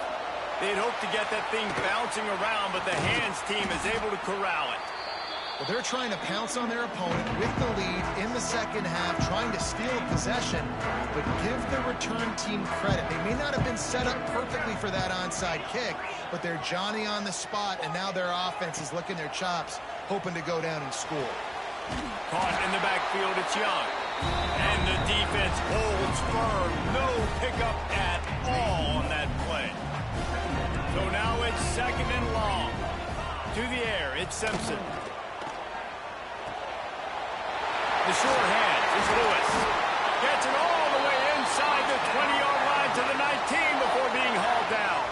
They'd hope to get that thing bouncing around, but the hands team is able to corral it. Well, they're trying to pounce on their opponent with the lead in the second half, trying to steal possession, but give the return team credit. They may not have been set up perfectly for that onside kick, but they're Johnny on the spot, and now their offense is licking their chops, hoping to go down and score. Caught in the backfield, it's Young. And the defense holds firm. No pickup at all on that play. So now it's second and long. To the air, it's Simpson. The short hand is Lewis. Gets it all the way inside the 20-yard line to the 19 before being hauled down.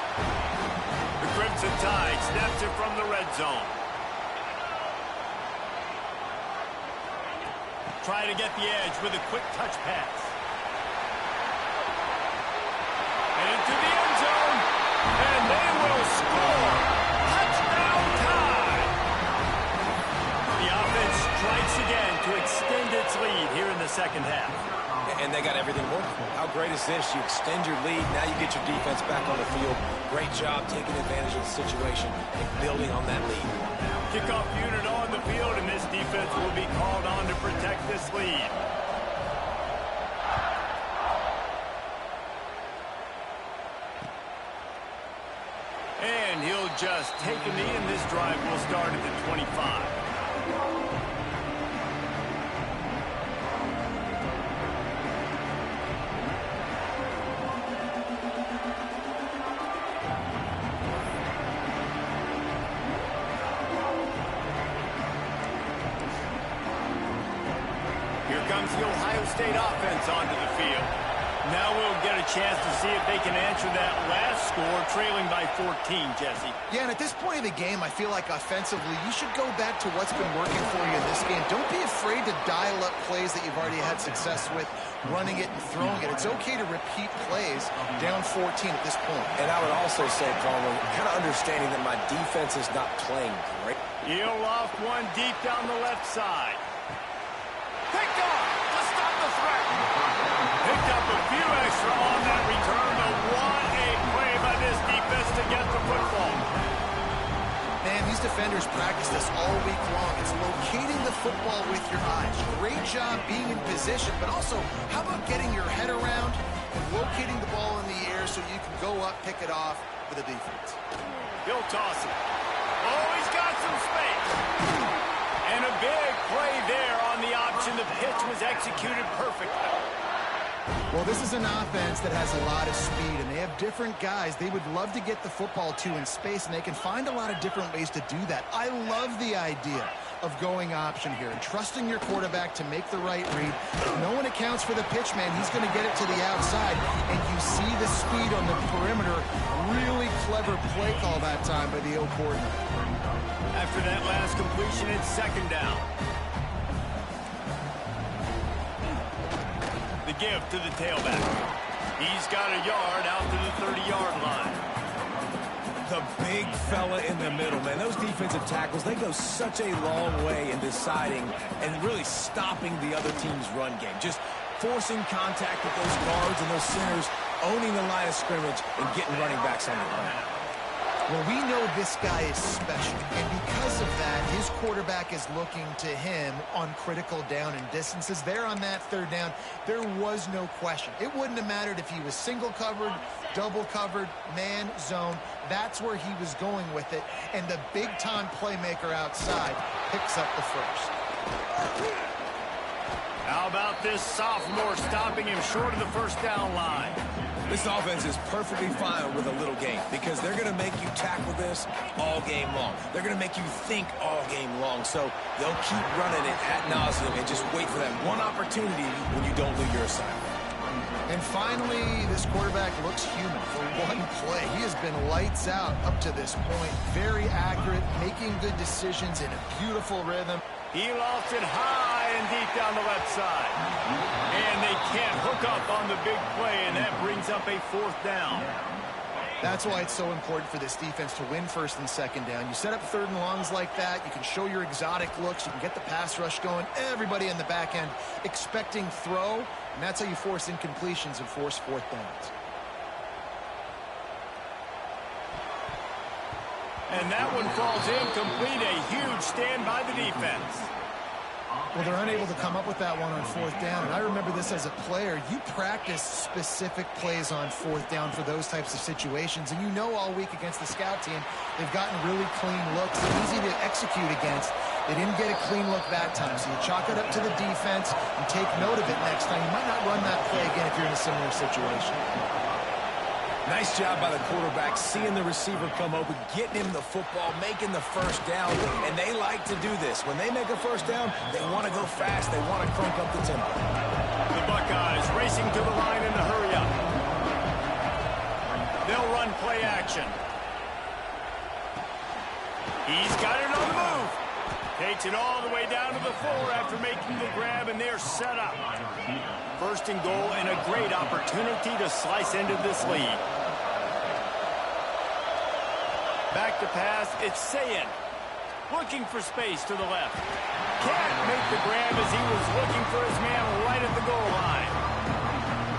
The Crimson Tide snaps it from the red zone. Try to get the edge with a quick touch pass. And into the end zone. And they will score. Touchdown Tide. The offense strikes again to extend its lead here in the second half. And they got everything working. How great is this? You extend your lead. Now you get your defense back on the field. Great job taking advantage of the situation and building on that lead. Kickoff unit on the field, and this defense will be called on to protect this lead. And he'll just take a knee, and this drive will start at the 25. Comes the Ohio State offense onto the field. Now we'll get a chance to see if they can answer that last score, trailing by 14, Jesse. Yeah, and at this point of the game, I feel like offensively, you should go back to what's been working for you in this game. Don't be afraid to dial up plays that you've already had success with, running it and throwing it. It's okay to repeat plays down 14 at this point. And I would also say, Palmer, kind of understanding that my defense is not playing great. He'll loft one deep down the left side. Picked up to stop the threat. Picked up a few extra on that return, but what a play by this defense to get the football. Man, these defenders practice this all week long. It's locating the football with your eyes. Great job being in position, but also, how about getting your head around and locating the ball in the air so you can go up, pick it off for the defense. He'll toss it. Oh, he's got some space. And a big play there on the option. The pitch was executed perfectly. Well, this is an offense that has a lot of speed, and they have different guys they would love to get the football to in space, and they can find a lot of different ways to do that. I love the idea. of going option here and trusting your quarterback to make the right read. If no one accounts for the pitch, man, he's going to get it to the outside, and you see the speed on the perimeter. Really clever play call that time by the O coordinator. After that last completion, it's second down. The give to the tailback. He's got a yard out to the 30-yard line. The big fella in the middle, man. Those defensive tackles, they go such a long way in deciding and really stopping the other team's run game. Just forcing contact with those guards and those centers, owning the line of scrimmage, and getting running backs on the run. Well, we know this guy is special, and because of that, his quarterback is looking to him on critical down and distances. There on that third down, there was no question. It wouldn't have mattered if he was single covered, double covered, man, zone. That's where he was going with it, and the big-time playmaker outside picks up the first. How about this sophomore stopping him short of the first down line? This offense is perfectly fine with a little game because they're going to make you tackle this all game long. They're going to make you think all game long. So they'll keep running it ad nauseum and just wait for that one opportunity when you don't do your assignment. And finally, this quarterback looks human for one play. He has been lights out up to this point. Very accurate, making good decisions in a beautiful rhythm. He lost it high and deep down the left side. And they can't hook up on the big play, and that brings up a fourth down. That's why it's so important for this defense to win first and second down. You set up third and longs like that. You can show your exotic looks. You can get the pass rush going. Everybody in the back end expecting throw, and that's how you force incompletions and force fourth downs. And that one falls incomplete. A huge stand by the defense. Well, they're unable to come up with that one on fourth down. And I remember this as a player. You practice specific plays on fourth down for those types of situations. And you know all week against the scout team, they've gotten really clean looks. They're easy to execute against. They didn't get a clean look that time. So you chalk it up to the defense and take note of it next time. You might not run that play again if you're in a similar situation. Nice job by the quarterback, seeing the receiver come open, getting him the football, making the first down, and they like to do this. When they make a first down, they want to go fast. They want to crunk up the tempo. The Buckeyes racing to the line in the hurry-up. They'll run play action. He's got it on the move. Takes it all the way down to the floor after making the grab, and they're set up. First and goal, and a great opportunity to slice into this lead. Back to pass, it's Sayin. Looking for space to the left. Can't make the grab as he was looking for his man right at the goal line.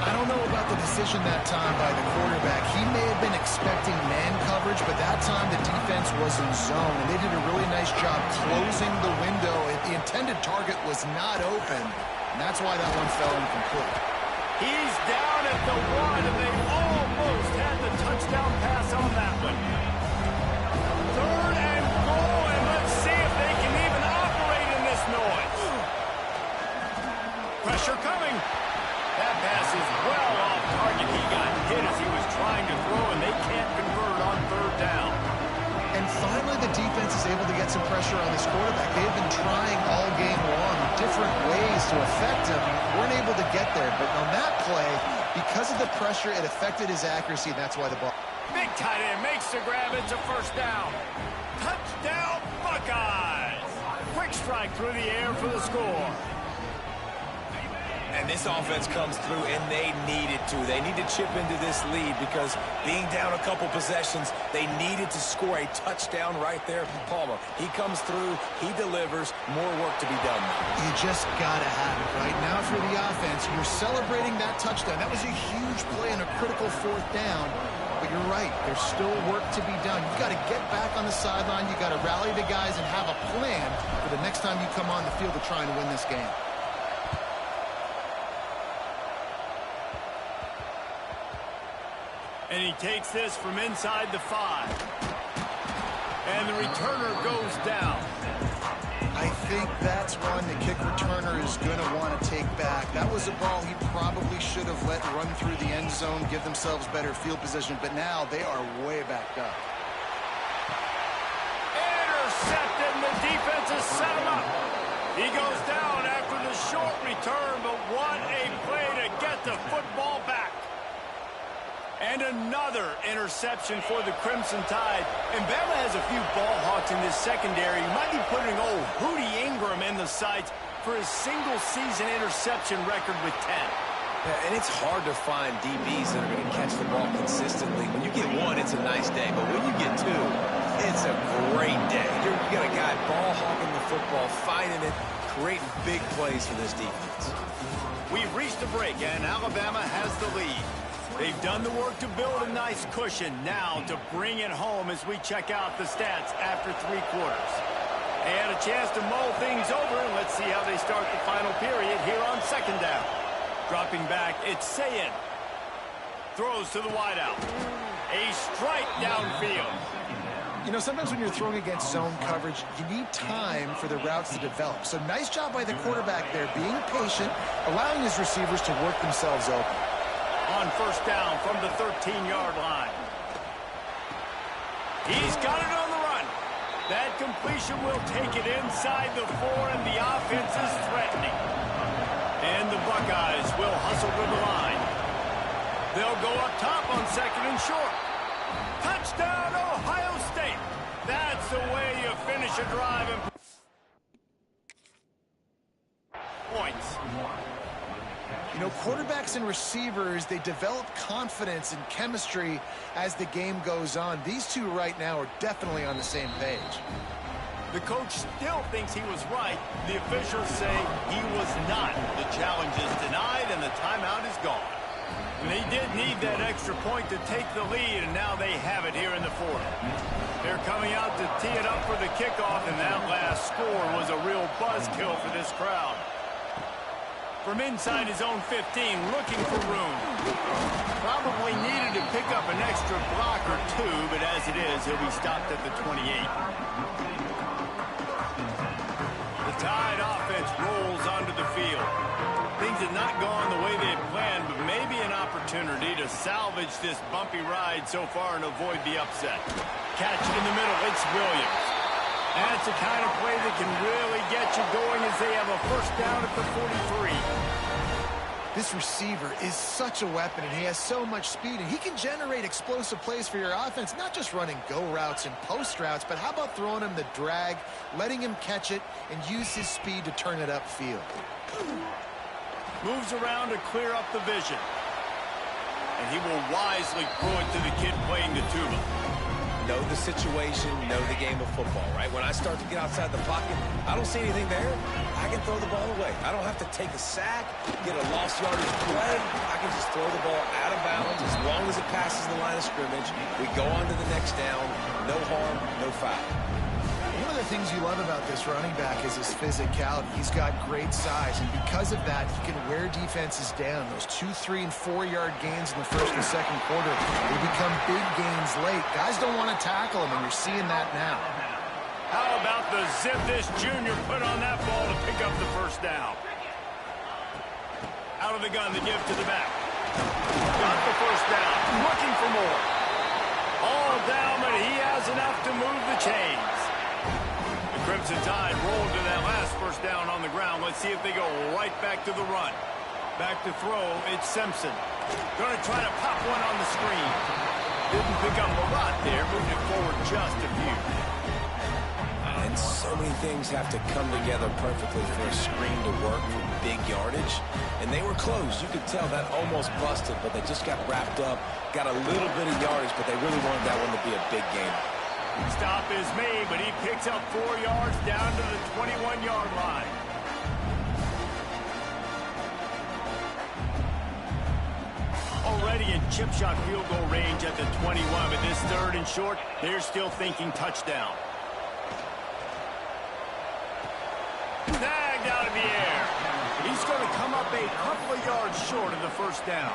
I don't know about the decision that time by the quarterback. He may have been expecting man coverage, but that time the defense was in zone, and they did a really nice job closing the window. The intended target was not open, and that's why that one fell incomplete. He's down at the one, and they almost had the touchdown pass on that one. Third and goal, and let's see if they can even operate in this noise. Pressure coming. That pass is well off target. He got hit as he was trying to throw, and they can't convert on third down. And finally, the defense is able to get some pressure on this quarterback. They've been trying all game long different ways to affect him. Weren't able to get there, but on that play, because of the pressure, it affected his accuracy, and that's why the ball. Big tight end makes the grab. It's a first down. Touchdown, Buckeyes. Quick strike through the air for the score. And this offense comes through, and they needed to. They need to chip into this lead because being down a couple possessions, they needed to score a touchdown right there from Palmer. He comes through, he delivers, more work to be done. You just got to have it right now for the offense. You're celebrating that touchdown. That was a huge play and a critical fourth down. But you're right, there's still work to be done. You've got to get back on the sideline. You've got to rally the guys and have a plan for the next time you come on the field to try and win this game. And he takes this from inside the 5. And the returner goes down. I think that's one the kick returner is going to want to take back. That was a ball he probably should have let run through the end zone, give themselves better field position, but now they are way backed up. Intercepted, and the defense has set him up. He goes down after the short return, but what a play to get the football back. And another interception for the Crimson Tide. And Bama has a few ball hawks in this secondary. You might be putting old Hootie Ingram in the sights for his single-season interception record with 10. Yeah, and it's hard to find DBs that are going to catch the ball consistently. When you get one, it's a nice day. But when you get two, it's a great day. You got a guy ball hawking the football, finding it, creating big plays for this defense. We've reached the break, and Alabama has the lead. They've done the work to build a nice cushion. Now to bring it home as we check out the stats after 3 quarters. They had a chance to mull things over, and let's see how they start the final period here on 2nd down. Dropping back, it's Sayin. Throws to the wideout. A strike downfield. You know, sometimes when you're throwing against zone coverage, you need time for the routes to develop. So nice job by the quarterback there, being patient, allowing his receivers to work themselves open. On 1st down from the 13-yard line. He's got it on the run. That completion will take it inside the 4, and the offense is threatening. And the Buckeyes will hustle to the line. They'll go up top on 2nd and short. Touchdown, Ohio State. That's the way you finish a drive and points. You know, quarterbacks and receivers, they develop confidence and chemistry as the game goes on. These two right now are definitely on the same page. The coach still thinks he was right. The officials say he was not. The challenge is denied, and the timeout is gone. And they did need that extra point to take the lead, and now they have it here in the 4th. They're coming out to tee it up for the kickoff, and that last score was a real buzzkill for this crowd. From inside his own 15, looking for room. Probably needed to pick up an extra block or 2, but as it is, he'll be stopped at the 28. The Tide offense rolls onto the field. Things have not gone the way they had planned, but maybe an opportunity to salvage this bumpy ride so far and avoid the upset. Catch it in the middle, it's Williams. That's the kind of play that can really get you going as they have a 1st down at the 43. This receiver is such a weapon, and he has so much speed, and he can generate explosive plays for your offense, not just running go routes and post routes, but how about throwing him the drag, letting him catch it, and use his speed to turn it upfield. Moves around to clear up the vision. And he will wisely throw it to the kid playing the tuba. Know the situation, know the game of football, right? When I start to get outside the pocket, I don't see anything there. I can throw the ball away. I don't have to take a sack, get a lost yardage play. I can just throw the ball out of bounds as long as it passes the line of scrimmage. We go on to the next down. No harm, no foul. One of the things you love about this running back is his physicality. He's got great size, and because of that, he can wear defenses down. Those 2, 3, and 4-yard gains in the 1st and 2nd quarter, they become big gains late. Guys don't want to tackle him, and you're seeing that now. How about the zip this junior put on that ball to pick up the 1st down? Out of the gun, the give to the back. Got the 1st down, looking for more. All down, but he has enough to move the chains. Crimson Tide rolled to that last 1st down on the ground. Let's see if they go right back to the run. Back to throw, it's Simpson. Going to try to pop one on the screen. Didn't pick up a lot there, moved it forward just a few. And so many things have to come together perfectly for a screen to work for big yardage. And they were close. You could tell that almost busted, but they just got wrapped up, got a little bit of yardage, but they really wanted that one to be a big game. Stop is made, but he picks up 4 yards down to the 21-yard line. Already in chip shot field goal range at the 21, but this 3rd and short, they're still thinking touchdown. Snagged out of the air. He's going to come up a couple of yards short of the 1st down.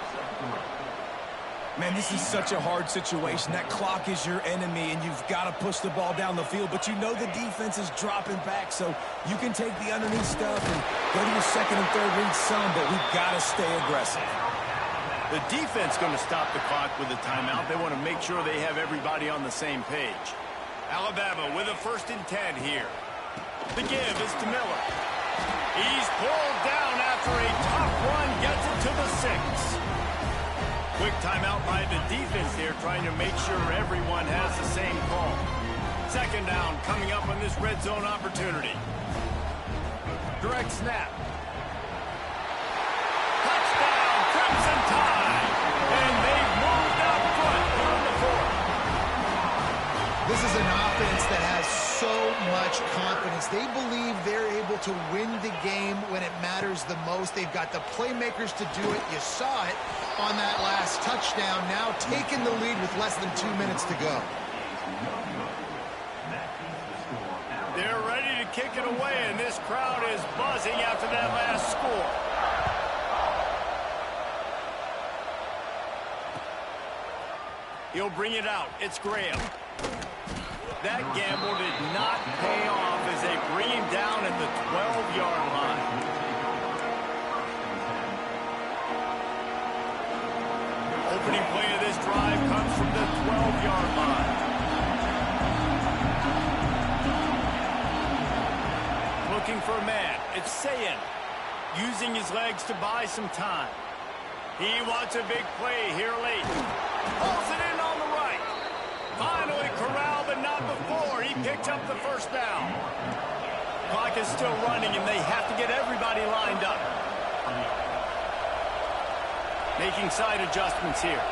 Man, this is such a hard situation. That clock is your enemy, and you've got to push the ball down the field. But you know the defense is dropping back, so you can take the underneath stuff and go to your 2nd and 3rd read some, but we've got to stay aggressive. The defense going to stop the clock with a timeout. They want to make sure they have everybody on the same page. Alabama with a 1st and 10 here. The give is to Miller. He's pulled down after a tough run, gets it to the 6. Quick timeout by the defense there, trying to make sure everyone has the same call. Second down coming up on this red zone opportunity. Direct snap. Touchdown, Crimson Tide. And they've moved out front here in the 4th. This is an offense that has so much confidence. They believe they're able to win the game when it matters the most. They've got the playmakers to do it. You saw it on that last touchdown. Now taking the lead with less than 2 minutes to go. They're ready to kick it away, and this crowd is buzzing after that last score. He'll bring it out. It's Graham. That gamble did not pay off as they bring him down at the 12-yard line. Opening play of this drive comes from the 12-yard line. Looking for a man. It's Sayin, using his legs to buy some time. He wants a big play here late. Pulls it in on the right. Finally corralled, but not before. He picks up the first down. Clock is still running, and they have to get everybody lined up. Making side adjustments here.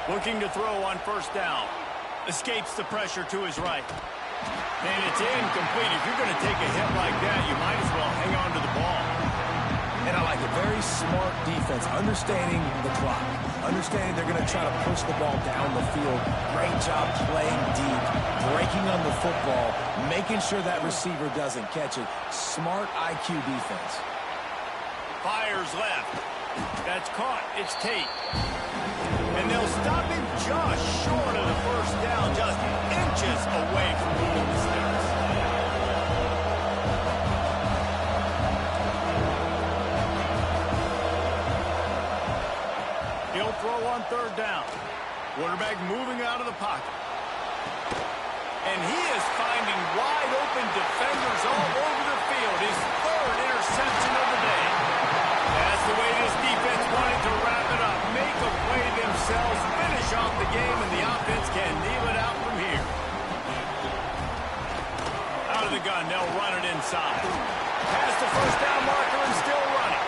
Looking to throw on first down. Escapes the pressure to his right. And it's incomplete. If you're going to take a hit like that, you might as well hang on to the ball. And I like it. Very smart defense, understanding the clock, understanding they're going to try to push the ball down the field. Great job playing deep, breaking on the football, making sure that receiver doesn't catch it. Smart IQ defense. Fires left. That's caught. It's Tate. And they'll stop him just short of the first down, just inches away from moving the sticks. He'll throw on third down. Quarterback moving out of the pocket. And he is finding wide open defenders all over the field. His third interception of the day. That's the way this defense wanted to wrap it up. Make a play themselves, finish off the game, and the offense can kneel it out from here. Out of the gun, they'll run it inside. Past the first down marker and still running.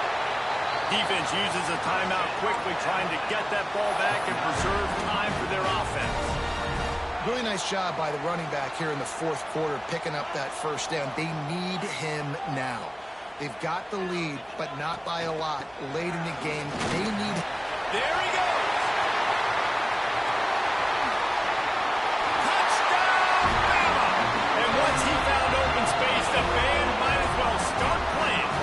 Defense uses a timeout quickly, trying to get that ball back and preserve time for their offense. Really nice job by the running back here in the 4th quarter, picking up that first down. They need him now. They've got the lead, but not by a lot. Late in the game, they need... There he goes! Touchdown, Bama! And once he found open space, the band might as well start playing.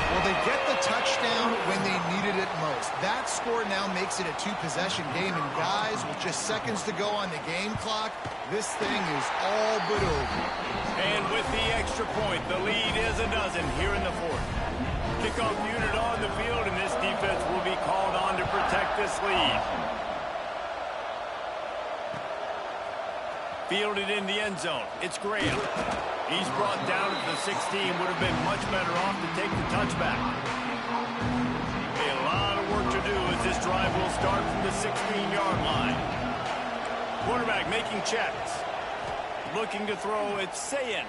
Well, they get the touchdown when they needed it most. That score now makes it a 2-possession game, and guys, with just seconds to go on the game clock, this thing is all but over. And with the extra point, the lead is a dozen here in the 4th. Kickoff unit on the field, and this defense will be called on to protect this lead. Fielded in the end zone. It's Graham. He's brought down at the 16. Would have been much better off to take the touchback. A lot of work to do as this drive will start from the 16-yard line. Quarterback making checks. Looking to throw, it's Sayin.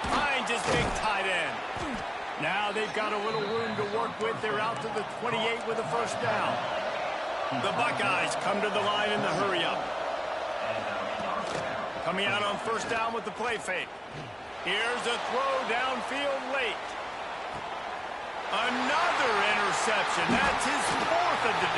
Finds his big tight end. Now they've got a little room to work with. They're out to the 28 with a first down. The Buckeyes come to the line in the hurry-up. Coming out on first down with the play fake. Here's a throw downfield late. Another interception. That's his 4th of the